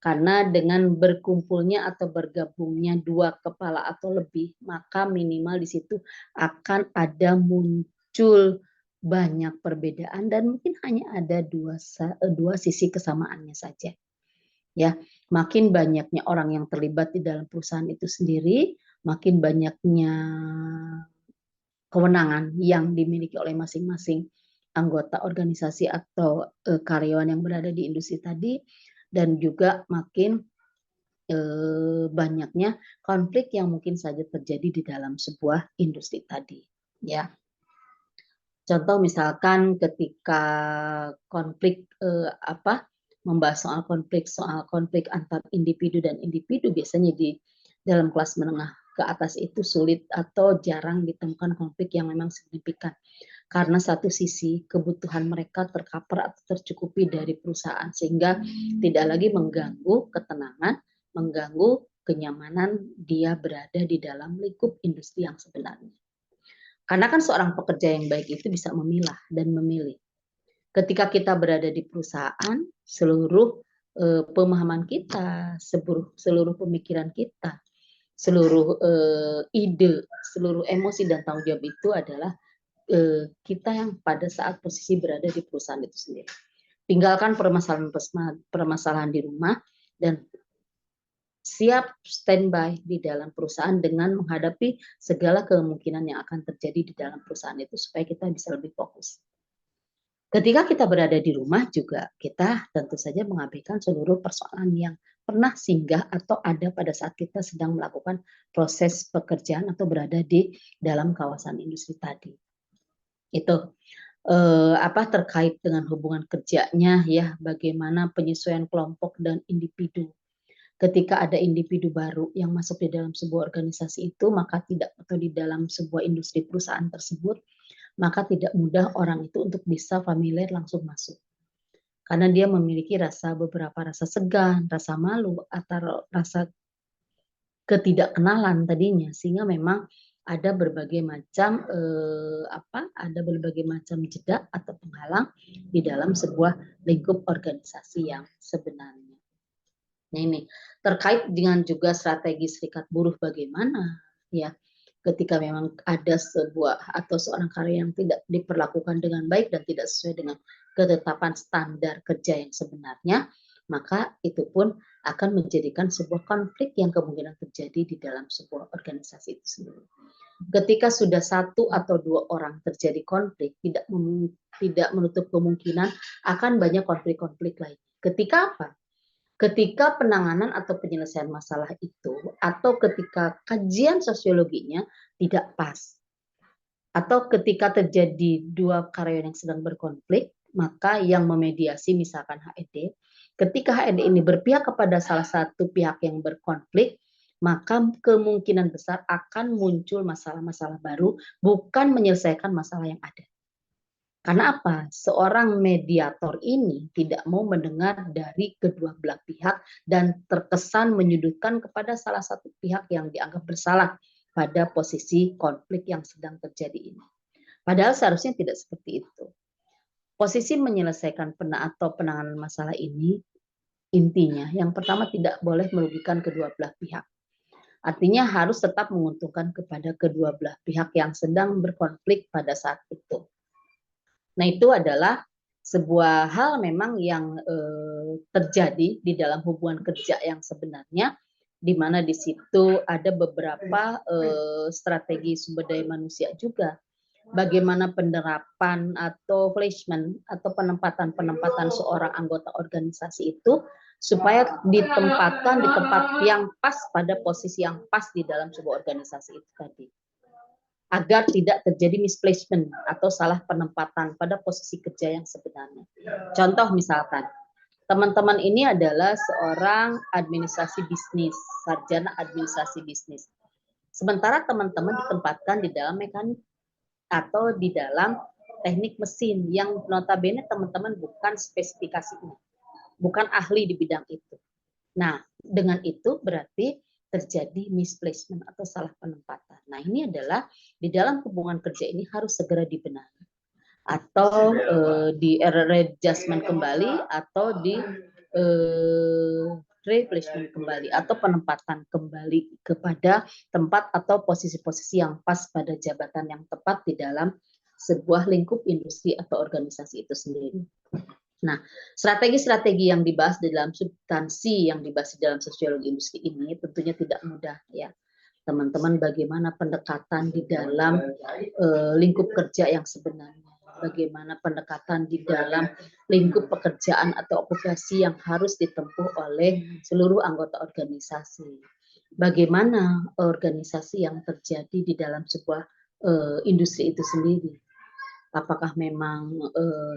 Karena dengan berkumpulnya atau bergabungnya dua kepala atau lebih, maka minimal di situ akan ada muncul banyak perbedaan dan mungkin hanya ada dua sisi kesamaannya saja. Ya, makin banyaknya orang yang terlibat di dalam perusahaan itu sendiri, makin banyaknya kewenangan yang dimiliki oleh masing-masing anggota organisasi atau karyawan yang berada di industri tadi, dan juga makin banyaknya konflik yang mungkin saja terjadi di dalam sebuah industri tadi, ya. Contoh misalkan ketika konflik membahas soal konflik antar individu dan individu, biasanya di dalam kelas menengah ke atas itu sulit atau jarang ditemukan konflik yang memang signifikan. Karena satu sisi kebutuhan mereka tercover atau tercukupi dari perusahaan, sehingga tidak lagi mengganggu ketenangan, mengganggu kenyamanan dia berada di dalam lingkup industri yang sebenarnya. Karena kan seorang pekerja yang baik itu bisa memilah dan memilih. Ketika kita berada di perusahaan, seluruh pemahaman kita, seluruh pemikiran kita, seluruh ide, seluruh emosi dan tanggung jawab itu adalah kita yang pada saat posisi berada di perusahaan itu sendiri. Tinggalkan permasalahan di rumah dan siap standby di dalam perusahaan dengan menghadapi segala kemungkinan yang akan terjadi di dalam perusahaan itu supaya kita bisa lebih fokus. Ketika kita berada di rumah juga kita tentu saja mengabaikan seluruh persoalan yang pernah singgah atau ada pada saat kita sedang melakukan proses pekerjaan atau berada di dalam kawasan industri tadi. Itu terkait dengan hubungan kerjanya ya, bagaimana penyesuaian kelompok dan individu. Ketika ada individu baru yang masuk di dalam sebuah organisasi itu, maka tidak atau di dalam sebuah industri perusahaan tersebut, maka tidak mudah orang itu untuk bisa familiar langsung masuk. Karena dia memiliki beberapa rasa segan, rasa malu, atau rasa ketidakkenalan tadinya, sehingga memang ada berbagai macam jeda atau penghalang di dalam sebuah lingkup organisasi yang sebenarnya. Nah ini terkait dengan juga strategi serikat buruh bagaimana ya ketika memang ada sebuah atau seorang karyawan yang tidak diperlakukan dengan baik dan tidak sesuai dengan ketetapan standar kerja yang sebenarnya, maka itu pun akan menjadikan sebuah konflik yang kemungkinan terjadi di dalam sebuah organisasi itu sendiri. Ketika sudah 1 atau 2 orang terjadi konflik, tidak menutup kemungkinan akan banyak konflik-konflik lain. Ketika apa? Ketika penanganan atau penyelesaian masalah itu, atau ketika kajian sosiologinya tidak pas, atau ketika terjadi 2 karyawan yang sedang berkonflik, maka yang memediasi misalkan HRD, ketika HRD ini berpihak kepada salah satu pihak yang berkonflik, maka kemungkinan besar akan muncul masalah-masalah baru, bukan menyelesaikan masalah yang ada. Karena apa? Seorang mediator ini tidak mau mendengar dari kedua belah pihak dan terkesan menyudutkan kepada salah satu pihak yang dianggap bersalah pada posisi konflik yang sedang terjadi ini. Padahal seharusnya tidak seperti itu. Posisi menyelesaikan penanganan masalah ini, intinya yang pertama tidak boleh merugikan kedua belah pihak. Artinya harus tetap menguntungkan kepada kedua belah pihak yang sedang berkonflik pada saat itu. Nah itu adalah sebuah hal memang yang terjadi di dalam hubungan kerja yang sebenarnya, di mana di situ ada beberapa strategi sumber daya manusia juga. Bagaimana penerapan atau placement atau penempatan seorang anggota organisasi itu supaya ditempatkan di tempat yang pas pada posisi yang pas di dalam sebuah organisasi itu tadi. Agar tidak terjadi misplacement atau salah penempatan pada posisi kerja yang sebenarnya. Contoh misalkan, teman-teman ini adalah seorang administrasi bisnis, sarjana administrasi bisnis. Sementara teman-teman ditempatkan di dalam mekanik atau di dalam teknik mesin yang notabene teman-teman bukan spesifikasinya, bukan ahli di bidang itu. Nah, dengan itu berarti terjadi misplacement atau salah penempatan. Nah, ini adalah di dalam hubungan kerja ini harus segera dibenahi atau di readjustment kembali atau di replacement kembali atau penempatan kembali kepada tempat atau posisi-posisi yang pas pada jabatan yang tepat di dalam sebuah lingkup industri atau organisasi itu sendiri. Nah, strategi-strategi yang dibahas di dalam substansi yang dibahas di dalam sosiologi industri ini tentunya tidak mudah ya. Teman-teman, bagaimana pendekatan di dalam lingkup kerja yang sebenarnya. Bagaimana pendekatan di dalam lingkup pekerjaan atau okupasi yang harus ditempuh oleh seluruh anggota organisasi. Bagaimana organisasi yang terjadi di dalam sebuah industri itu sendiri. Apakah memang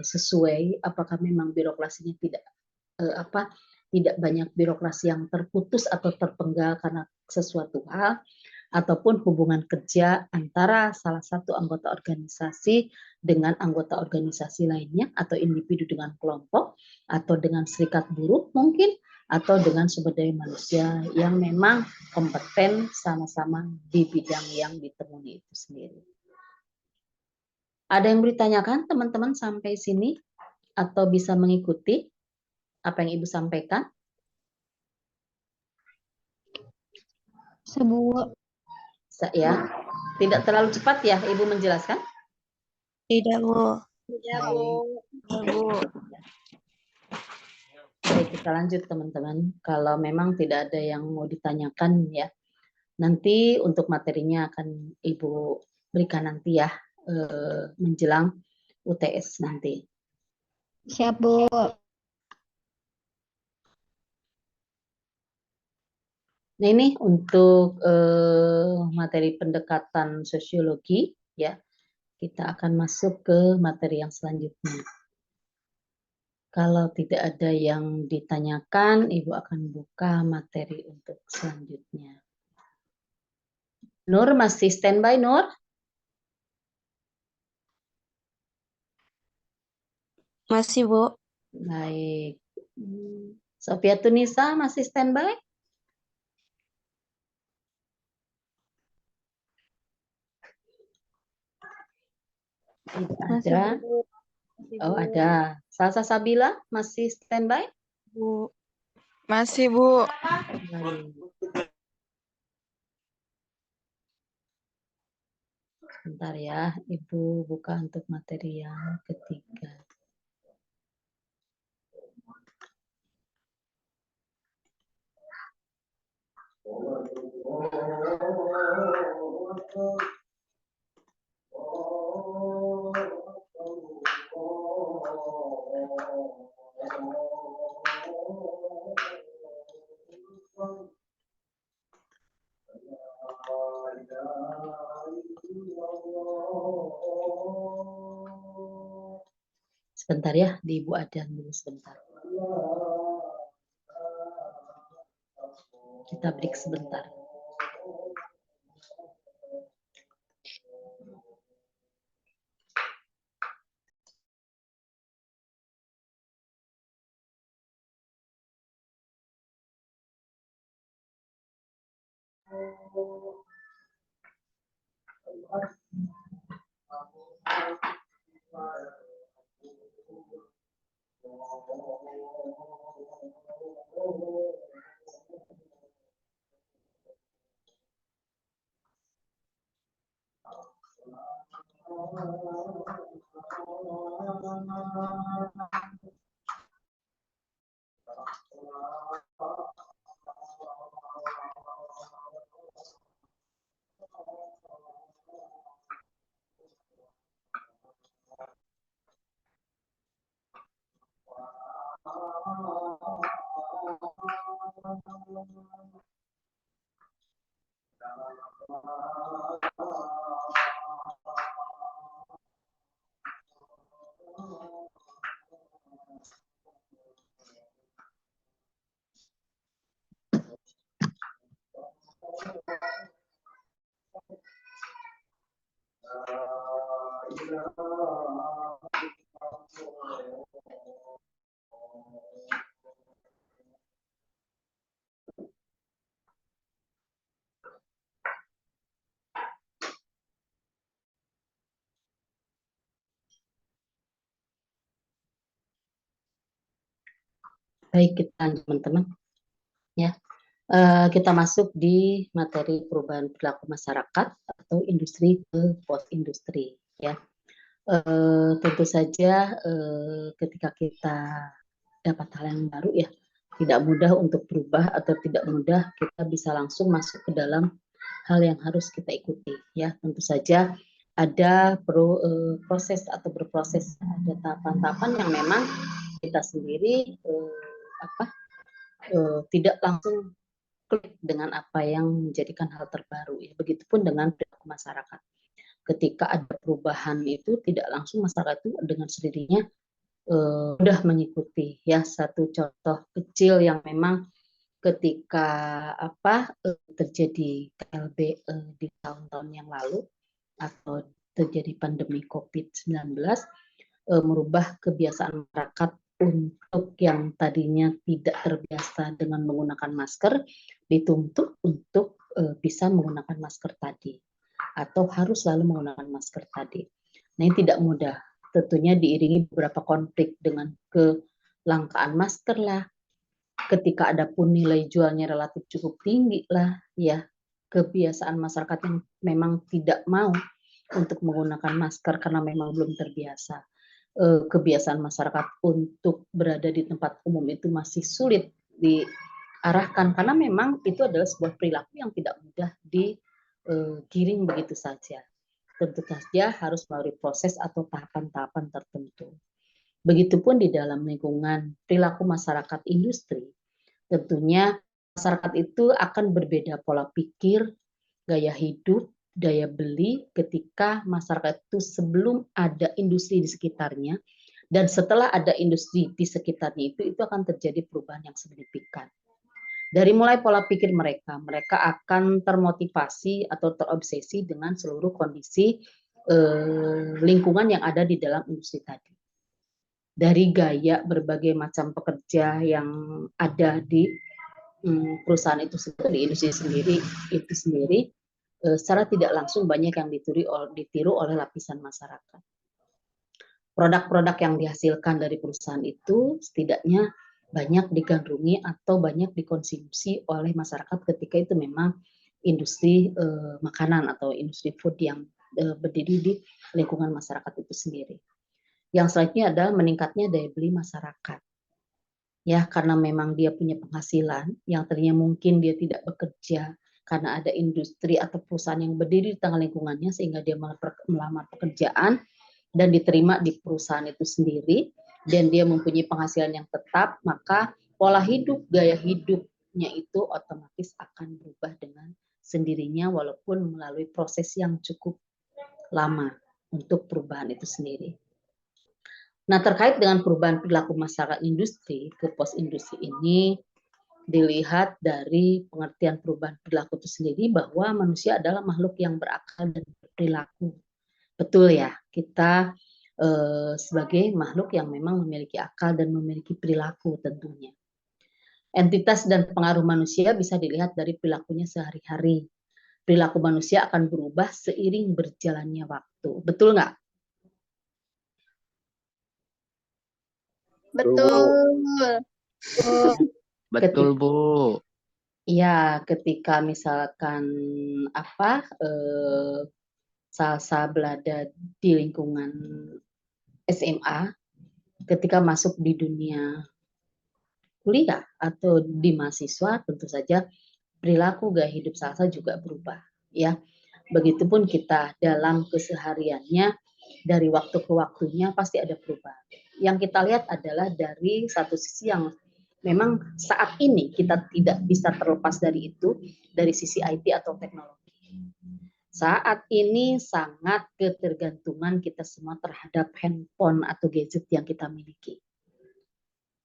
sesuai, apakah memang birokrasinya tidak banyak birokrasi yang terputus atau terpenggal karena sesuatu hal, ataupun hubungan kerja antara salah satu anggota organisasi dengan anggota organisasi lainnya, atau individu dengan kelompok, atau dengan serikat buruh mungkin, atau dengan sumber daya manusia yang memang kompeten sama-sama di bidang yang ditemui itu sendiri. Ada yang ditanyakan teman-teman sampai sini atau bisa mengikuti apa yang Ibu sampaikan? Sebuah Ya, tidak terlalu cepat ya Ibu menjelaskan? Tidak, Bu. Tidak, Baik. Bu. Tidak, Bu. Baik, kita lanjut teman-teman. Kalau memang tidak ada yang mau ditanyakan ya, nanti untuk materinya akan Ibu berikan nanti ya, menjelang UTS nanti. Siap, Bu. Nah ini untuk materi pendekatan sosiologi ya, kita akan masuk ke materi yang selanjutnya. Kalau tidak ada yang ditanyakan, Ibu akan buka materi untuk selanjutnya. Nur masih standby, Nur? Masih, Bu. Baik. Sophia Tunisa masih standby? Tidak Masih, ada. Bu. Oh, ada. Salsa Sabila masih standby? Bu. Masih, Bu. Baik. Sebentar ya, Ibu buka untuk materi yang ketiga. Sebentar ya, di Ibu Adan dulu sebentar. Kita break sebentar. Baik, kita teman-teman ya. Kita masuk di materi perubahan perilaku masyarakat atau industri ke post industri ya. Tentu saja ketika kita dapat hal yang baru ya, tidak mudah untuk berubah atau tidak mudah kita bisa langsung masuk ke dalam hal yang harus kita ikuti ya. Tentu saja ada proses atau berproses, ada tahapan-tahapan yang memang kita sendiri tidak langsung klik dengan apa yang menjadikan hal terbaru ya. Begitupun dengan perilaku masyarakat. Ketika ada perubahan itu tidak langsung masyarakat itu dengan sendirinya mudah mengikuti ya. Satu contoh kecil yang memang ketika terjadi KLB di tahun-tahun yang lalu atau terjadi pandemi COVID-19 merubah kebiasaan masyarakat untuk yang tadinya tidak terbiasa dengan menggunakan masker dituntut untuk bisa menggunakan masker tadi atau harus selalu menggunakan masker tadi. Nah, ini tidak mudah. Tentunya diiringi beberapa konflik dengan kelangkaan masker lah. Ketika ada pun nilai jualnya relatif cukup tinggi lah, ya kebiasaan masyarakat yang memang tidak mau untuk menggunakan masker karena memang belum terbiasa. Kebiasaan masyarakat untuk berada di tempat umum itu masih sulit diarahkan karena memang itu adalah sebuah perilaku yang tidak mudah digiring begitu saja. Tentu saja harus melalui proses atau tahapan-tahapan tertentu. Begitupun di dalam lingkungan perilaku masyarakat industri, tentunya masyarakat itu akan berbeda pola pikir, gaya hidup, daya beli ketika masyarakat itu sebelum ada industri di sekitarnya dan setelah ada industri di sekitarnya itu akan terjadi perubahan yang signifikan. Dari mulai pola pikir mereka akan termotivasi atau terobsesi dengan seluruh kondisi lingkungan yang ada di dalam industri tadi. Dari gaya berbagai macam pekerja yang ada di perusahaan itu sendiri, di industri itu sendiri, secara tidak langsung banyak yang ditiru oleh lapisan masyarakat. Produk-produk yang dihasilkan dari perusahaan itu setidaknya banyak digandrungi atau banyak dikonsumsi oleh masyarakat ketika itu memang industri makanan atau industri food yang berdiri di lingkungan masyarakat itu sendiri. Yang selanjutnya adalah meningkatnya daya beli masyarakat. Ya, karena memang dia punya penghasilan yang tadinya mungkin dia tidak bekerja karena ada industri atau perusahaan yang berdiri di tengah lingkungannya sehingga dia melamar pekerjaan dan diterima di perusahaan itu sendiri dan dia mempunyai penghasilan yang tetap, maka pola hidup, gaya hidupnya itu otomatis akan berubah dengan sendirinya walaupun melalui proses yang cukup lama untuk perubahan itu sendiri. Nah, terkait dengan perubahan perilaku masyarakat industri ke pos industri ini dilihat dari pengertian perubahan perilaku itu sendiri bahwa manusia adalah makhluk yang berakal dan berperilaku. Betul ya, kita sebagai makhluk yang memang memiliki akal dan memiliki perilaku tentunya. Entitas dan pengaruh manusia bisa dilihat dari perilakunya sehari-hari. Perilaku manusia akan berubah seiring berjalannya waktu. Betul nggak? Betul. Betul, Bu. Iya, ketika misalkan Salsa berada di lingkungan SMA, ketika masuk di dunia kuliah atau di mahasiswa, tentu saja perilaku gaya hidup Salsa juga berubah. Ya, begitupun kita dalam kesehariannya dari waktu ke waktunya pasti ada perubahan. Yang kita lihat adalah dari satu sisi yang memang saat ini kita tidak bisa terlepas dari itu, dari sisi IT atau teknologi. Saat ini sangat ketergantungan kita semua terhadap handphone atau gadget yang kita miliki.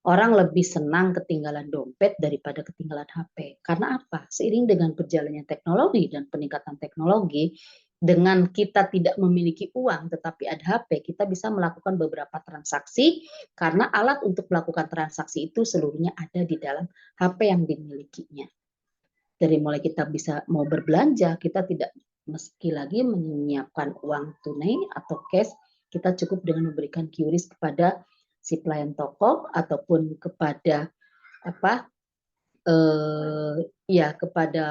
Orang lebih senang ketinggalan dompet daripada ketinggalan HP. Karena apa? Seiring dengan berjalannya teknologi dan peningkatan teknologi, dengan kita tidak memiliki uang tetapi ada HP, kita bisa melakukan beberapa transaksi karena alat untuk melakukan transaksi itu seluruhnya ada di dalam HP yang dimilikinya. Dari mulai kita bisa mau berbelanja, kita tidak meski lagi menyiapkan uang tunai atau cash, kita cukup dengan memberikan QRIS kepada si pelayan toko ataupun kepada kepada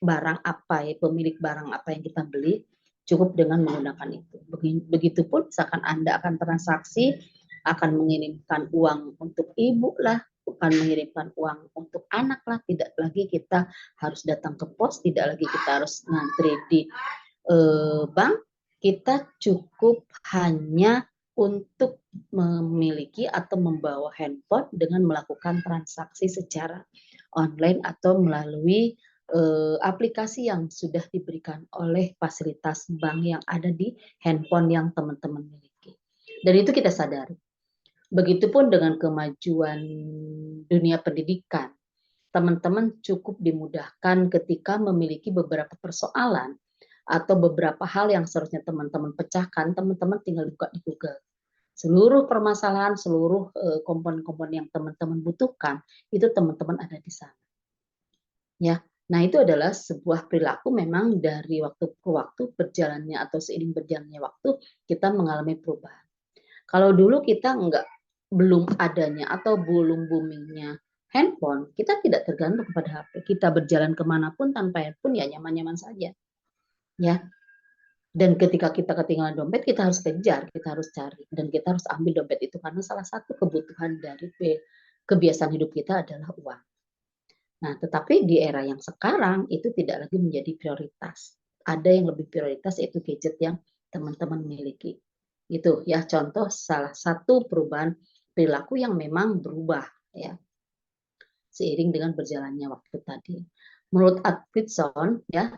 barang apa ya, pemilik barang apa yang kita beli, cukup dengan menggunakan itu. Begitupun misalkan Anda akan transaksi, akan mengirimkan uang untuk ibu lah, akan mengirimkan uang untuk anak lah, tidak lagi kita harus datang ke pos, tidak lagi kita harus ngantri di bank, kita cukup hanya untuk memiliki atau membawa handphone dengan melakukan transaksi secara online atau melalui aplikasi yang sudah diberikan oleh fasilitas bank yang ada di handphone yang teman-teman miliki. Dan itu kita sadari. Begitupun dengan kemajuan dunia pendidikan, teman-teman cukup dimudahkan ketika memiliki beberapa persoalan atau beberapa hal yang seharusnya teman-teman pecahkan, teman-teman tinggal buka di Google. Seluruh permasalahan, seluruh komponen-komponen yang teman-teman butuhkan, itu teman-teman ada di sana. Ya, nah itu adalah sebuah perilaku memang dari waktu ke waktu berjalannya atau seiring berjalannya waktu kita mengalami perubahan. Kalau dulu kita belum adanya atau belum boomingnya handphone, kita tidak tergantung kepada HP. Kita berjalan kemanapun tanpa handphone ya nyaman-nyaman saja. Ya, Dan ketika kita ketinggalan dompet, kita harus kejar, kita harus cari, dan kita harus ambil dompet itu karena salah satu kebutuhan dari kebiasaan hidup kita adalah uang. Nah, tetapi di era yang sekarang itu tidak lagi menjadi prioritas. Ada yang lebih prioritas yaitu gadget yang teman-teman miliki. Itu ya contoh salah satu perubahan perilaku yang memang berubah ya seiring dengan berjalannya waktu tadi. Menurut Atkinson, ya,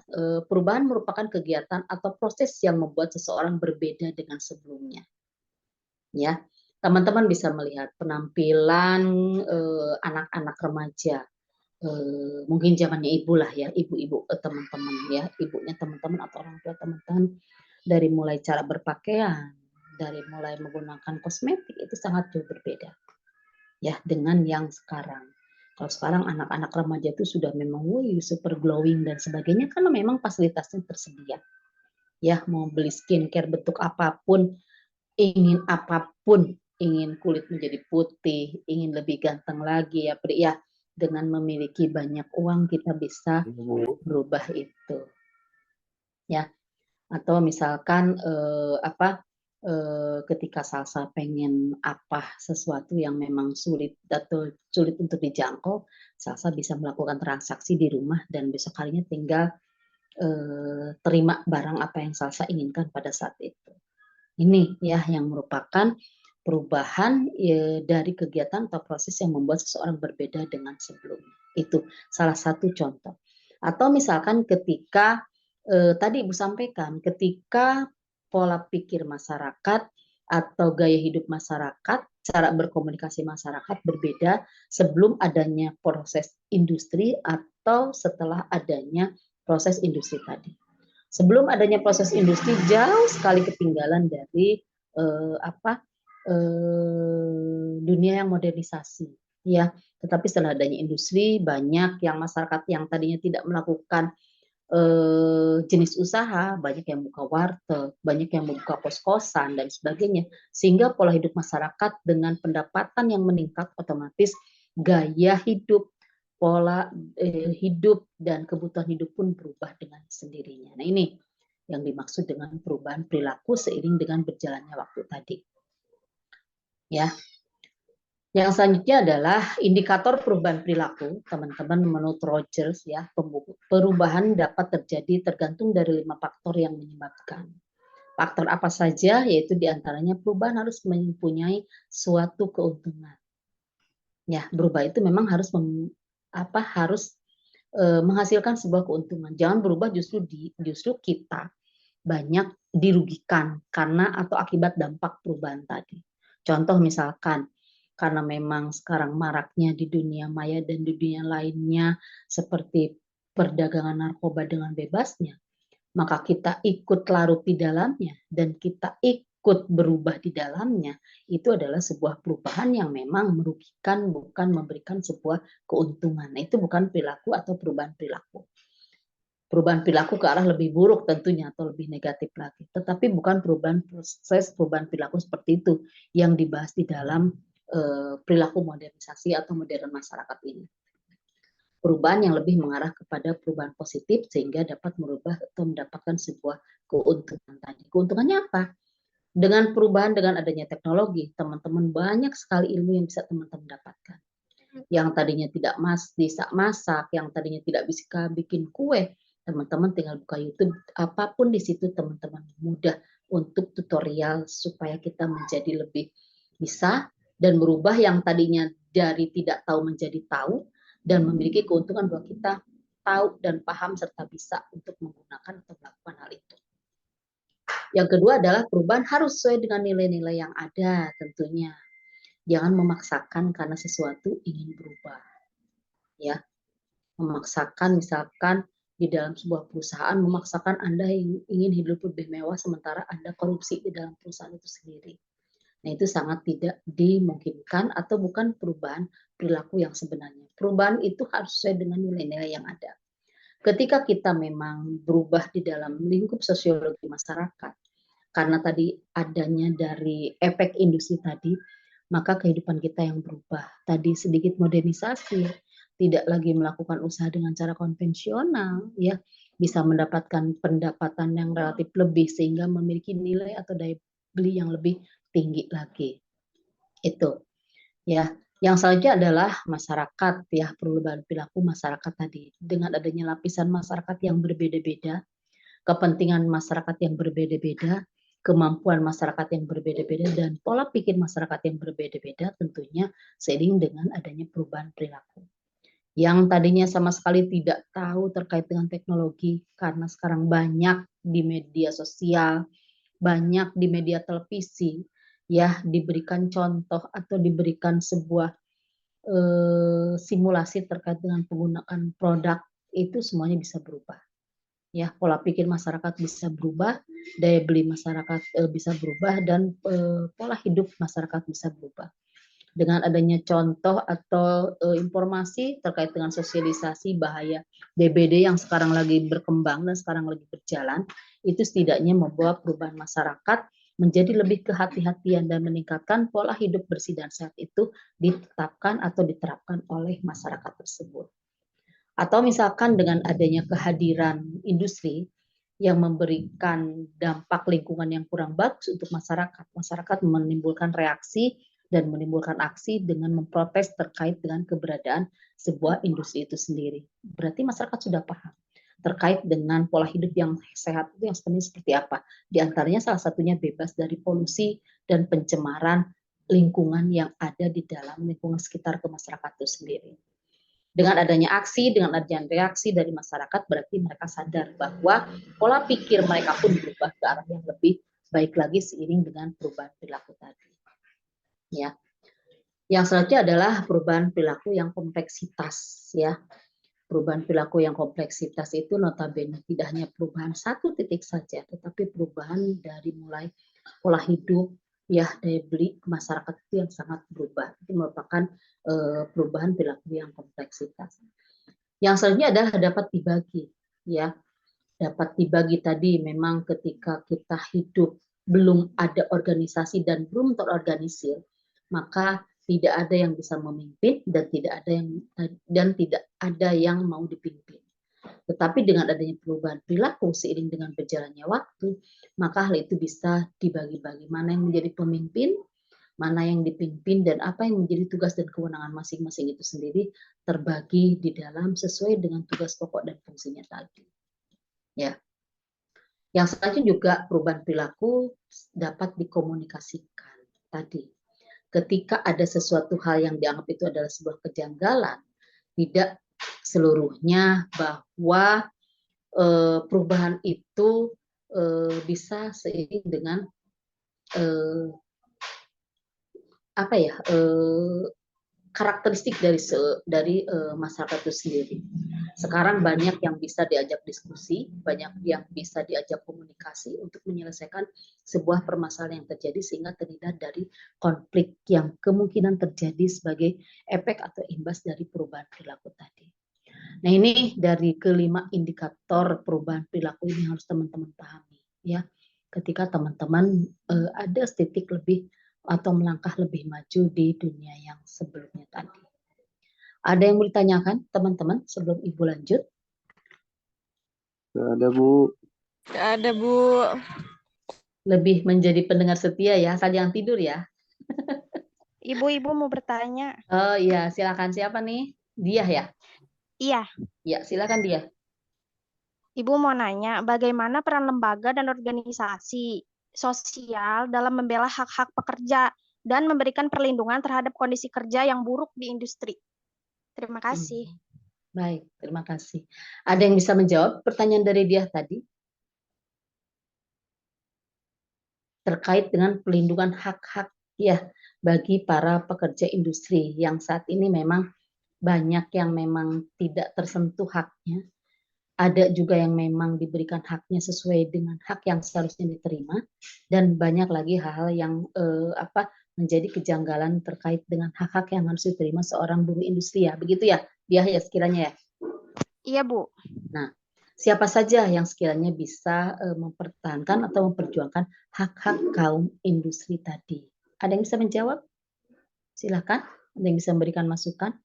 perubahan merupakan kegiatan atau proses yang membuat seseorang berbeda dengan sebelumnya. Ya, teman-teman bisa melihat penampilan anak-anak remaja, mungkin zamannya ibu lah ya, ibu-ibu teman-teman ya, ibunya teman-teman atau orang tua teman-teman, dari mulai cara berpakaian, dari mulai menggunakan kosmetik itu sangat jauh berbeda ya dengan yang sekarang. Kalau sekarang anak-anak remaja itu sudah memang super glowing dan sebagainya karena memang fasilitasnya tersedia. Ya, mau beli skincare bentuk apapun, ingin apapun, ingin kulit menjadi putih, ingin lebih ganteng lagi ya, ya dengan memiliki banyak uang kita bisa berubah itu. Ya. Atau misalkan ketika Salsa pengen apa sesuatu yang memang sulit atau sulit untuk dijangkau, Salsa bisa melakukan transaksi di rumah dan besok harinya tinggal terima barang apa yang Salsa inginkan pada saat itu. Ini ya yang merupakan perubahan dari kegiatan atau proses yang membuat seseorang berbeda dengan sebelumnya. Itu salah satu contoh. Atau misalkan ketika tadi Ibu sampaikan, ketika pola pikir masyarakat atau gaya hidup masyarakat, cara berkomunikasi masyarakat berbeda sebelum adanya proses industri atau setelah adanya proses industri tadi. Sebelum adanya proses industri jauh sekali ketinggalan dari dunia yang modernisasi, ya. Tetapi setelah adanya industri, banyak yang masyarakat yang tadinya tidak melakukan jenis usaha, banyak yang buka warteg, banyak yang membuka kos-kosan dan sebagainya, sehingga pola hidup masyarakat dengan pendapatan yang meningkat otomatis gaya hidup, pola hidup dan kebutuhan hidup pun berubah dengan sendirinya. Nah, ini yang dimaksud dengan perubahan perilaku seiring dengan berjalannya waktu tadi. Ya. Yang selanjutnya adalah indikator perubahan perilaku, teman-teman, menurut Rogers ya, perubahan dapat terjadi tergantung dari 5 faktor yang menyebabkan. Faktor apa saja? Yaitu diantaranya perubahan harus mempunyai suatu keuntungan. Ya, berubah itu memang harus menghasilkan sebuah keuntungan. Jangan berubah justru kita banyak dirugikan karena atau akibat dampak perubahan tadi. Contoh misalkan karena memang sekarang maraknya di dunia maya dan di dunia lainnya seperti perdagangan narkoba dengan bebasnya, maka kita ikut larut di dalamnya dan kita ikut berubah di dalamnya, itu adalah sebuah perubahan yang memang merugikan, bukan memberikan sebuah keuntungan. Nah, itu bukan perilaku atau perubahan perilaku. Perubahan perilaku ke arah lebih buruk tentunya atau lebih negatif lagi. Tetapi bukan perubahan perilaku seperti itu yang dibahas di dalam perilaku modernisasi atau modern masyarakat ini. Perubahan yang lebih mengarah kepada perubahan positif sehingga dapat merubah atau mendapatkan sebuah keuntungan tadi. Keuntungannya apa? Dengan perubahan dengan adanya teknologi, teman-teman banyak sekali ilmu yang bisa teman-teman dapatkan. Yang tadinya tidak bisa masak, yang tadinya tidak bisa bikin kue, teman-teman tinggal buka YouTube, apapun di situ teman-teman mudah untuk tutorial supaya kita menjadi lebih bisa dan merubah yang tadinya dari tidak tahu menjadi tahu dan memiliki keuntungan bahwa kita tahu dan paham serta bisa untuk menggunakan atau melakukan hal itu. Yang kedua adalah perubahan harus sesuai dengan nilai-nilai yang ada tentunya. Jangan memaksakan karena sesuatu ingin berubah. Ya. Memaksakan misalkan di dalam sebuah perusahaan, memaksakan Anda ingin hidup lebih mewah sementara Anda korupsi di dalam perusahaan itu sendiri. Nah, itu sangat tidak dimungkinkan atau bukan perubahan perilaku yang sebenarnya. Perubahan itu harus sesuai dengan nilai-nilai yang ada. Ketika kita memang berubah di dalam lingkup sosiologi masyarakat, karena tadi adanya dari efek industri tadi, maka kehidupan kita yang berubah. Tadi sedikit modernisasi, tidak lagi melakukan usaha dengan cara konvensional, ya, bisa mendapatkan pendapatan yang relatif lebih sehingga memiliki nilai atau daya beli yang lebih tinggi lagi. Itu ya. Yang selanjutnya adalah masyarakat ya, perubahan perilaku masyarakat tadi. Dengan adanya lapisan masyarakat yang berbeda-beda, kepentingan masyarakat yang berbeda-beda, kemampuan masyarakat yang berbeda-beda, dan pola pikir masyarakat yang berbeda-beda tentunya seiring dengan adanya perubahan perilaku. Yang tadinya sama sekali tidak tahu terkait dengan teknologi, karena sekarang banyak di media sosial, banyak di media televisi, ya diberikan contoh atau diberikan sebuah simulasi terkait dengan penggunaan produk, itu semuanya bisa berubah. Ya, pola pikir masyarakat bisa berubah, daya beli masyarakat bisa berubah, dan pola hidup masyarakat bisa berubah. Dengan adanya contoh atau informasi terkait dengan sosialisasi bahaya DBD yang sekarang lagi berkembang dan sekarang lagi berjalan, itu setidaknya membawa perubahan masyarakat menjadi lebih kehati-hatian dan meningkatkan pola hidup bersih dan sehat itu ditetapkan atau diterapkan oleh masyarakat tersebut. Atau misalkan dengan adanya kehadiran industri yang memberikan dampak lingkungan yang kurang bagus untuk masyarakat, masyarakat menimbulkan reaksi dan menimbulkan aksi dengan memprotes terkait dengan keberadaan sebuah industri itu sendiri. Berarti masyarakat sudah paham terkait dengan pola hidup yang sehat itu yang sebenarnya seperti apa. Di antaranya salah satunya bebas dari polusi dan pencemaran lingkungan yang ada di dalam lingkungan sekitar ke masyarakat itu sendiri. Dengan adanya aksi, dengan adanya reaksi dari masyarakat, berarti mereka sadar bahwa pola pikir mereka pun berubah ke arah yang lebih baik lagi seiring dengan perubahan perilaku tadi. Ya. Yang selanjutnya adalah perubahan perilaku yang kompleksitas, ya. Perubahan perilaku yang kompleksitas itu notabene tidak hanya perubahan satu titik saja, tetapi perubahan dari mulai pola hidup, ya, daya beli masyarakat itu yang sangat berubah. Itu merupakan perubahan perilaku yang kompleksitas. Yang selanjutnya adalah dapat dibagi, ya. Dapat dibagi tadi memang ketika kita hidup belum ada organisasi dan belum terorganisir, maka tidak ada yang bisa memimpin dan tidak ada yang mau dipimpin. Tetapi dengan adanya perubahan perilaku seiring dengan berjalannya waktu, maka hal itu bisa dibagi-bagi. Mana yang menjadi pemimpin, mana yang dipimpin, dan apa yang menjadi tugas dan kewenangan masing-masing itu sendiri terbagi di dalam sesuai dengan tugas pokok dan fungsinya tadi. Ya. Yang selanjutnya juga perubahan perilaku dapat dikomunikasikan tadi. Ketika ada sesuatu hal yang dianggap itu adalah sebuah kejanggalan, tidak seluruhnya bahwa perubahan itu bisa seiring dengan karakteristik dari masyarakat itu sendiri. Sekarang banyak yang bisa diajak diskusi, banyak yang bisa diajak komunikasi untuk menyelesaikan sebuah permasalahan yang terjadi sehingga terhindar dari konflik yang kemungkinan terjadi sebagai efek atau imbas dari perubahan perilaku tadi. Nah, ini dari kelima indikator perubahan perilaku ini harus teman-teman pahami, ya. Ketika teman-teman ada setitik lebih atau melangkah lebih maju di dunia yang sebelumnya tadi. Ada yang mau ditanyakan teman-teman sebelum Ibu lanjut? Gak ada, Bu. Gak ada, Bu. Lebih menjadi pendengar setia ya, asal jangan tidur ya. Ibu mau bertanya. Oh iya, silakan. Siapa nih? Dia ya? Iya, Ya, silakan dia. Ibu mau nanya, bagaimana peran lembaga dan organisasi sosial dalam membela hak-hak pekerja dan memberikan perlindungan terhadap kondisi kerja yang buruk di industri? Terima kasih. Baik, terima kasih. Ada yang bisa menjawab pertanyaan dari dia tadi? Terkait dengan pelindungan hak-hak ya bagi para pekerja industri yang saat ini memang banyak yang memang tidak tersentuh haknya. Ada juga yang memang diberikan haknya sesuai dengan hak yang seharusnya diterima, dan banyak lagi hal-hal yang menjadi kejanggalan terkait dengan hak-hak yang harus diterima seorang buruh industri ya, begitu ya, dia ya sekiranya ya. Iya, Bu. Nah, siapa saja yang sekiranya bisa mempertahankan atau memperjuangkan hak-hak kaum industri tadi? Ada yang bisa menjawab? Silakan. Ada yang bisa memberikan masukan?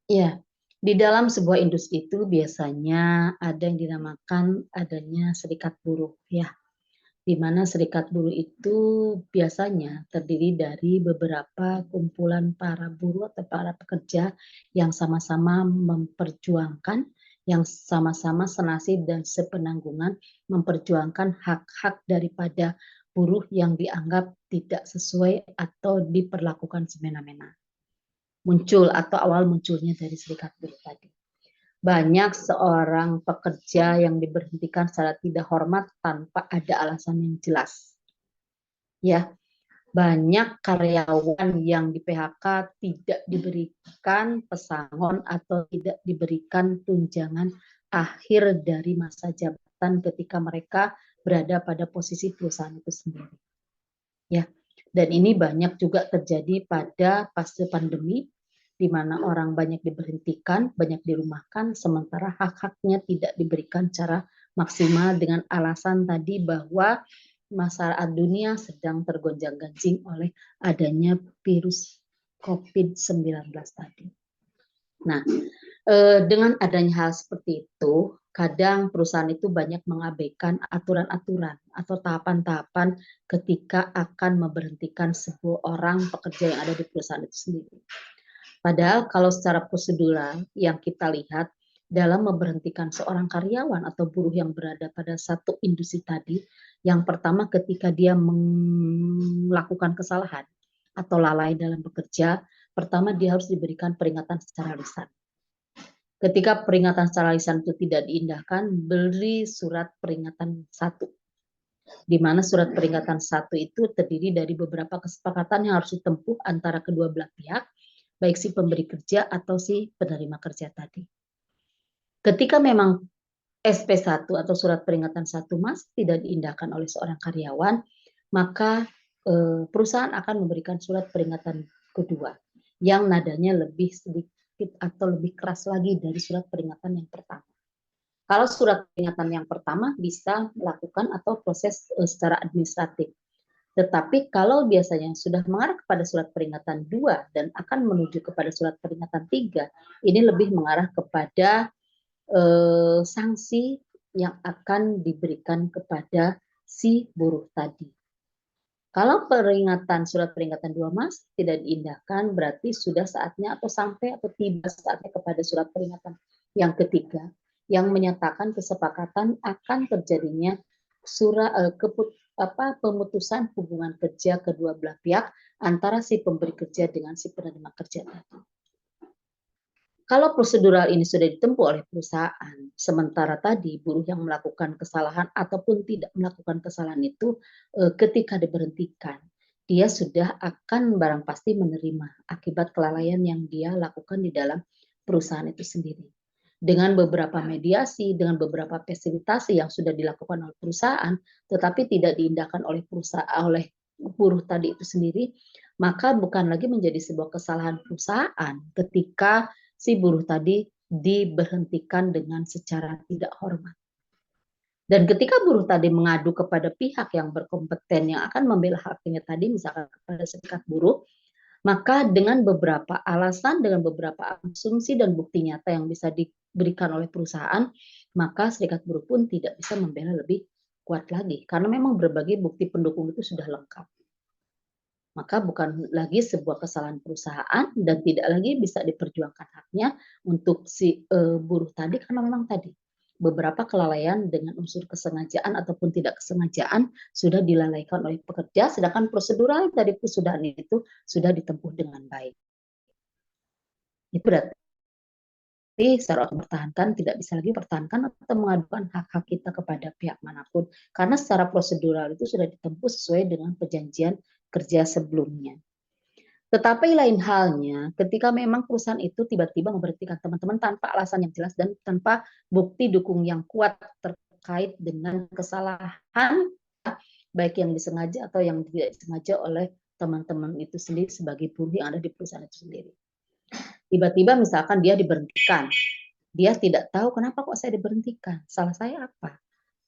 Ya, di dalam sebuah industri itu biasanya ada yang dinamakan adanya serikat buruh ya, di mana serikat buruh itu biasanya terdiri dari beberapa kumpulan para buruh atau para pekerja yang sama-sama memperjuangkan, yang sama-sama senasib dan sepenanggungan memperjuangkan hak-hak daripada buruh yang dianggap tidak sesuai atau diperlakukan semena-mena. Muncul atau awal munculnya dari serikat buruh tadi. Banyak seorang pekerja yang diberhentikan secara tidak hormat tanpa ada alasan yang jelas. Ya, banyak karyawan yang di PHK tidak diberikan pesangon atau tidak diberikan tunjangan akhir dari masa jabatan ketika mereka berada pada posisi perusahaan itu sendiri. Ya, dan ini banyak juga terjadi pada fase pandemi, di mana orang banyak diberhentikan, banyak dirumahkan, sementara hak-haknya tidak diberikan secara maksimal dengan alasan tadi bahwa masyarakat dunia sedang tergonjang-ganjing oleh adanya virus COVID-19 tadi. Nah, dengan adanya hal seperti itu, kadang perusahaan itu banyak mengabaikan aturan-aturan atau tahapan-tahapan ketika akan memberhentikan sebuah orang pekerja yang ada di perusahaan itu sendiri. Padahal kalau secara prosedural yang kita lihat dalam memberhentikan seorang karyawan atau buruh yang berada pada satu industri tadi, yang pertama ketika dia melakukan kesalahan atau lalai dalam bekerja, pertama dia harus diberikan peringatan secara lisan. Ketika peringatan secara lisan itu tidak diindahkan, beri surat peringatan 1. Di mana surat peringatan 1 itu terdiri dari beberapa kesepakatan yang harus ditempuh antara kedua belah pihak, baik si pemberi kerja atau si penerima kerja tadi. Ketika memang SP1 atau surat peringatan 1 masih tidak diindahkan oleh seorang karyawan, maka perusahaan akan memberikan surat peringatan kedua yang nadanya lebih sedikit atau lebih keras lagi dari surat peringatan yang pertama. Kalau surat peringatan yang pertama bisa melakukan atau proses secara administratif. Tetapi kalau biasanya sudah mengarah kepada surat peringatan 2 dan akan menuju kepada surat peringatan 3, ini lebih mengarah kepada sanksi yang akan diberikan kepada si buruh tadi. Kalau surat peringatan 2 masih tidak diindahkan, berarti sudah saatnya atau sampai atau tiba saatnya kepada surat peringatan yang ketiga, yang menyatakan kesepakatan akan terjadinya pemutusan hubungan kerja kedua belah pihak antara si pemberi kerja dengan si penerima kerja tadi. Kalau prosedural ini sudah ditempuh oleh perusahaan, sementara tadi buruh yang melakukan kesalahan ataupun tidak melakukan kesalahan itu ketika diberhentikan, dia sudah akan barang pasti menerima akibat kelalaian yang dia lakukan di dalam perusahaan itu sendiri. Dengan beberapa mediasi, dengan beberapa fasilitasi yang sudah dilakukan oleh perusahaan, tetapi tidak diindahkan oleh oleh buruh tadi itu sendiri, maka bukan lagi menjadi sebuah kesalahan perusahaan ketika si buruh tadi diberhentikan dengan secara tidak hormat. Dan ketika buruh tadi mengadu kepada pihak yang berkompeten yang akan membela haknya tadi, misalkan kepada serikat buruh, maka dengan beberapa alasan, dengan beberapa asumsi dan bukti nyata yang bisa diberikan oleh perusahaan, maka serikat buruh pun tidak bisa membela lebih kuat lagi. Karena memang berbagai bukti pendukung itu sudah lengkap. Maka bukan lagi sebuah kesalahan perusahaan dan tidak lagi bisa diperjuangkan haknya untuk si buruh tadi, karena memang tadi beberapa kelalaian dengan unsur kesengajaan ataupun tidak kesengajaan sudah dilalaikan oleh pekerja, sedangkan prosedural dari perusahaan itu sudah ditempuh dengan baik. Itu berarti secara mempertahankan tidak bisa lagi mempertahankan atau mengadukan hak-hak kita kepada pihak manapun, karena secara prosedural itu sudah ditempuh sesuai dengan perjanjian kerja sebelumnya. Tetapi lain halnya ketika memang perusahaan itu tiba-tiba memberhentikan teman-teman tanpa alasan yang jelas dan tanpa bukti dukung yang kuat terkait dengan kesalahan baik yang disengaja atau yang tidak disengaja oleh teman-teman itu sendiri sebagai buruh yang ada di perusahaan itu sendiri. Tiba-tiba misalkan dia diberhentikan, dia tidak tahu kenapa kok saya diberhentikan, salah saya apa?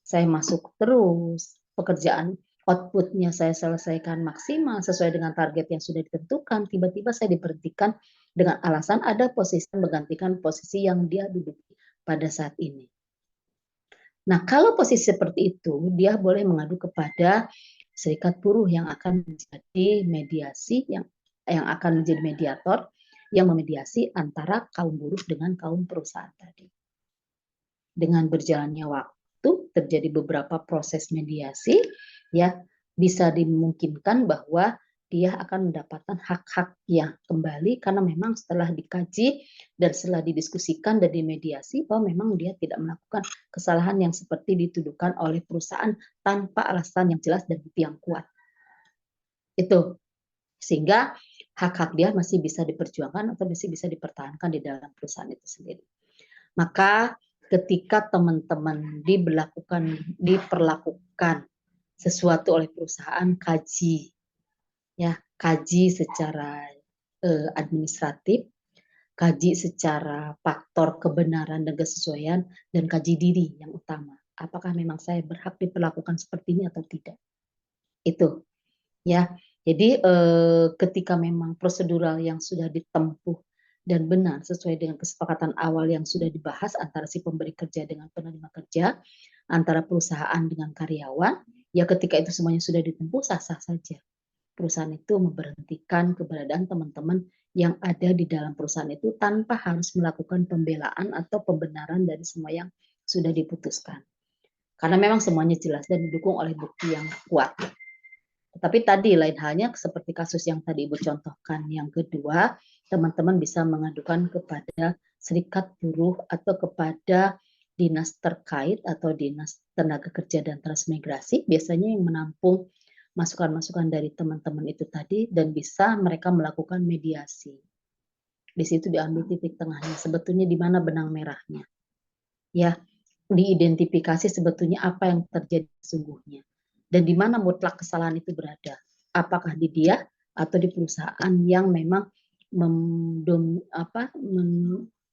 Saya masuk terus, pekerjaan outputnya saya selesaikan maksimal sesuai dengan target yang sudah ditentukan, tiba-tiba saya diberhentikan dengan alasan ada posisi menggantikan posisi yang dia duduki pada saat ini. Nah, kalau posisi seperti itu, dia boleh mengadu kepada serikat buruh yang akan menjadi mediasi, yang akan menjadi mediator, yang memediasi antara kaum buruh dengan kaum perusahaan tadi. Dengan berjalannya waktu, terjadi beberapa proses mediasi, ya bisa dimungkinkan bahwa dia akan mendapatkan hak-hak yang kembali karena memang setelah dikaji dan setelah didiskusikan dan dimediasi bahwa memang dia tidak melakukan kesalahan yang seperti dituduhkan oleh perusahaan tanpa alasan yang jelas dan bukti yang kuat. Itu sehingga hak-hak dia masih bisa diperjuangkan atau masih bisa dipertahankan di dalam perusahaan itu sendiri. Maka ketika teman-teman diperlakukan sesuatu oleh perusahaan, kaji secara administratif, kaji secara faktor kebenaran dan kesesuaian, dan kaji diri yang utama. Apakah memang saya berhak diperlakukan seperti ini atau tidak? Itu, ya. Jadi ketika memang prosedural yang sudah ditempuh dan benar sesuai dengan kesepakatan awal yang sudah dibahas antara si pemberi kerja dengan penerima kerja, antara perusahaan dengan karyawan, ya ketika itu semuanya sudah ditempuh, sah-sah saja. Perusahaan itu memberhentikan keberadaan teman-teman yang ada di dalam perusahaan itu tanpa harus melakukan pembelaan atau pembenaran dari semua yang sudah diputuskan. Karena memang semuanya jelas dan didukung oleh bukti yang kuat. Tetapi tadi lain halnya seperti kasus yang tadi Ibu contohkan. Yang kedua, teman-teman bisa mengadukan kepada serikat buruh atau kepada dinas terkait atau dinas tenaga kerja dan transmigrasi, biasanya yang menampung masukan-masukan dari teman-teman itu tadi dan bisa mereka melakukan mediasi. Di situ diambil titik tengahnya, sebetulnya di mana benang merahnya. Ya, diidentifikasi sebetulnya apa yang terjadi sesungguhnya. Dan di mana mutlak kesalahan itu berada. Apakah di dia atau di perusahaan yang memang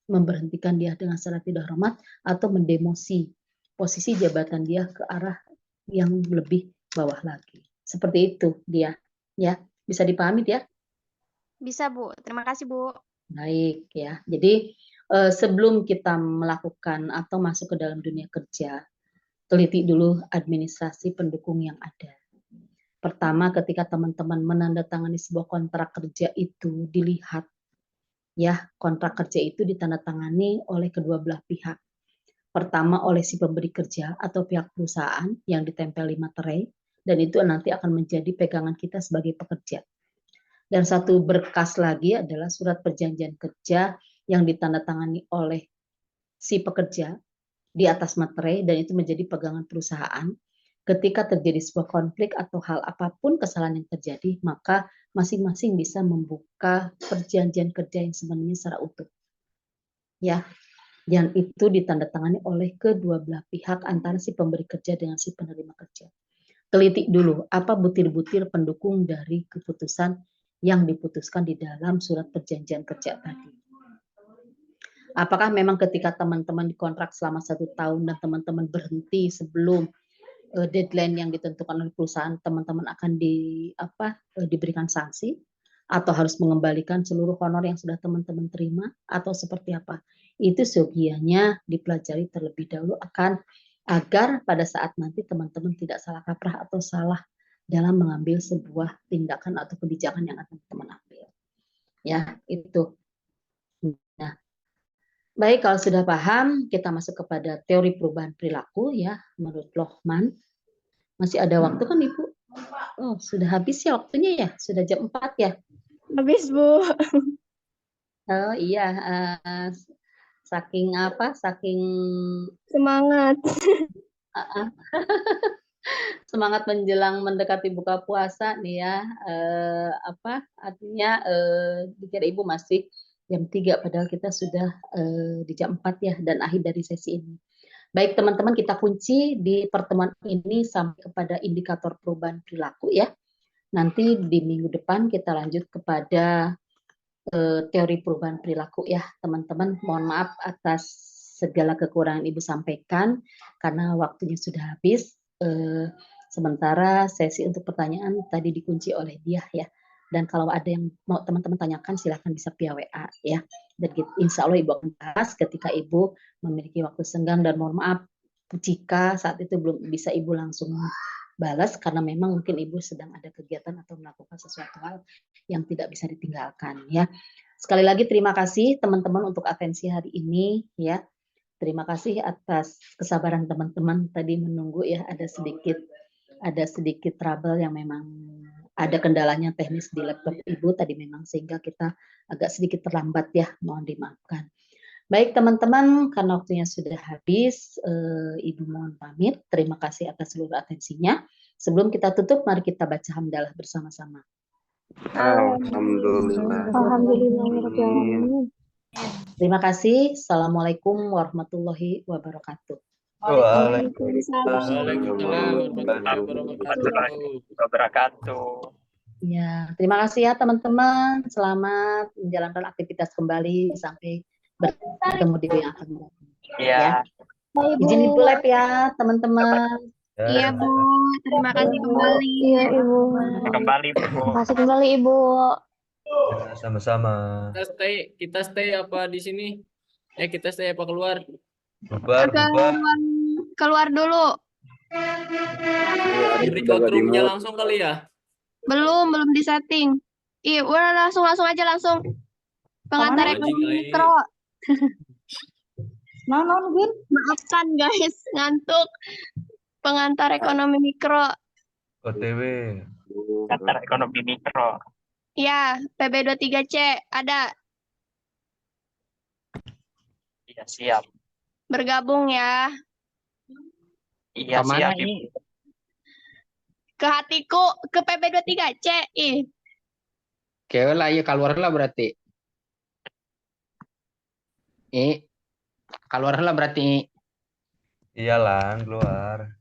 memberhentikan dia dengan secara tidak hormat atau mendemosi posisi jabatan dia ke arah yang lebih bawah lagi. Seperti itu dia, ya. Bisa dipahami ya? Bisa, Bu. Terima kasih, Bu. Baik, ya. Jadi sebelum kita melakukan atau masuk ke dalam dunia kerja, teliti dulu administrasi pendukung yang ada. Pertama, ketika teman-teman menandatangani sebuah kontrak kerja itu dilihat, ya, kontrak kerja itu ditandatangani oleh kedua belah pihak. Pertama oleh si pemberi kerja atau pihak perusahaan yang ditempel di materai, dan itu nanti akan menjadi pegangan kita sebagai pekerja. Dan satu berkas lagi adalah surat perjanjian kerja yang ditandatangani oleh si pekerja di atas materai dan itu menjadi pegangan perusahaan. Ketika terjadi sebuah konflik atau hal apapun kesalahan yang terjadi, maka masing-masing bisa membuka perjanjian kerja yang sebenarnya secara utuh. Ya, yang itu ditandatangani oleh kedua belah pihak antara si pemberi kerja dengan si penerima kerja. Teliti dulu apa butir-butir pendukung dari keputusan yang diputuskan di dalam surat perjanjian kerja tadi. Apakah memang ketika teman-teman dikontrak selama 1 tahun dan teman-teman berhenti sebelum deadline yang ditentukan oleh perusahaan, teman-teman akan diberikan sanksi atau harus mengembalikan seluruh honor yang sudah teman-teman terima atau seperti apa? Itu seyogianya dipelajari terlebih dahulu agar pada saat nanti teman-teman tidak salah kaprah atau salah dalam mengambil sebuah tindakan atau kebijakan yang akan teman ambil. Ya, itu. Nah, baik, kalau sudah paham, kita masuk kepada teori perubahan perilaku ya, menurut Lohman. Masih ada waktu kan Ibu? Oh, sudah habis ya waktunya ya? Sudah jam 4 ya? Habis, Bu. Oh iya, saking Semangat. semangat menjelang mendekati buka puasa nih ya, artinya dikira Ibu masih jam 3 padahal kita sudah di jam 4 ya dan akhir dari sesi ini. Baik teman-teman, kita kunci di pertemuan ini sampai kepada indikator perubahan perilaku ya. Nanti di minggu depan kita lanjut kepada teori perubahan perilaku ya teman-teman. Mohon maaf atas segala kekurangan Ibu sampaikan karena waktunya sudah habis. Sementara sesi untuk pertanyaan tadi dikunci oleh dia ya. Dan kalau ada yang mau teman-teman tanyakan silahkan bisa via WA ya. Dan insya Allah Ibu akan bahas ketika Ibu memiliki waktu senggang, dan mohon maaf jika saat itu belum bisa Ibu langsung balas karena memang mungkin Ibu sedang ada kegiatan atau melakukan sesuatu hal yang tidak bisa ditinggalkan ya. Sekali lagi terima kasih teman-teman untuk atensi hari ini ya. Terima kasih atas kesabaran teman-teman tadi menunggu ya, ada sedikit trouble yang memang ada kendalanya teknis di laptop Ibu tadi memang sehingga kita agak sedikit terlambat ya, mohon dimaafkan. Baik teman-teman, karena waktunya sudah habis, Ibu mohon pamit. Terima kasih atas seluruh atensinya. Sebelum kita tutup, mari kita baca hamdalah bersama-sama. Alhamdulillah. Alhamdulillahirrahmanirrahim. Terima kasih. Assalamualaikum warahmatullahi wabarakatuh. Waalaikumsalam. Warahmatullahi wabarakatuh. Ya, terima kasih ya teman-teman. Selamat menjalankan aktivitas kembali sampai bertemu di yang akan datang. Iya. Izin Ibu Lab ya teman-teman. Iya, Bu. Terima kasih kembali. Iya, Ibu. Kembali, Bu. Terima kasih kembali, Ibu. Sama-sama. Kita stay apa di sini? Kita stay apa keluar? Bubar. Keluar dulu. Di record room-nya langsung kali ya? Belum disetting. Udah langsung aja langsung. Pengantar ekonomi mikro. Maafkan guys, ngantuk. Pengantar ekonomi mikro. OTW. Kantor ekonomi mikro. Ya, PB23C ada. Iya, siap. Bergabung ya. Iya, siap. Ke hatiku, ke PB23C. Kewe lah, ya keluar lah berarti. Keluar lah berarti. Iyalah, keluar.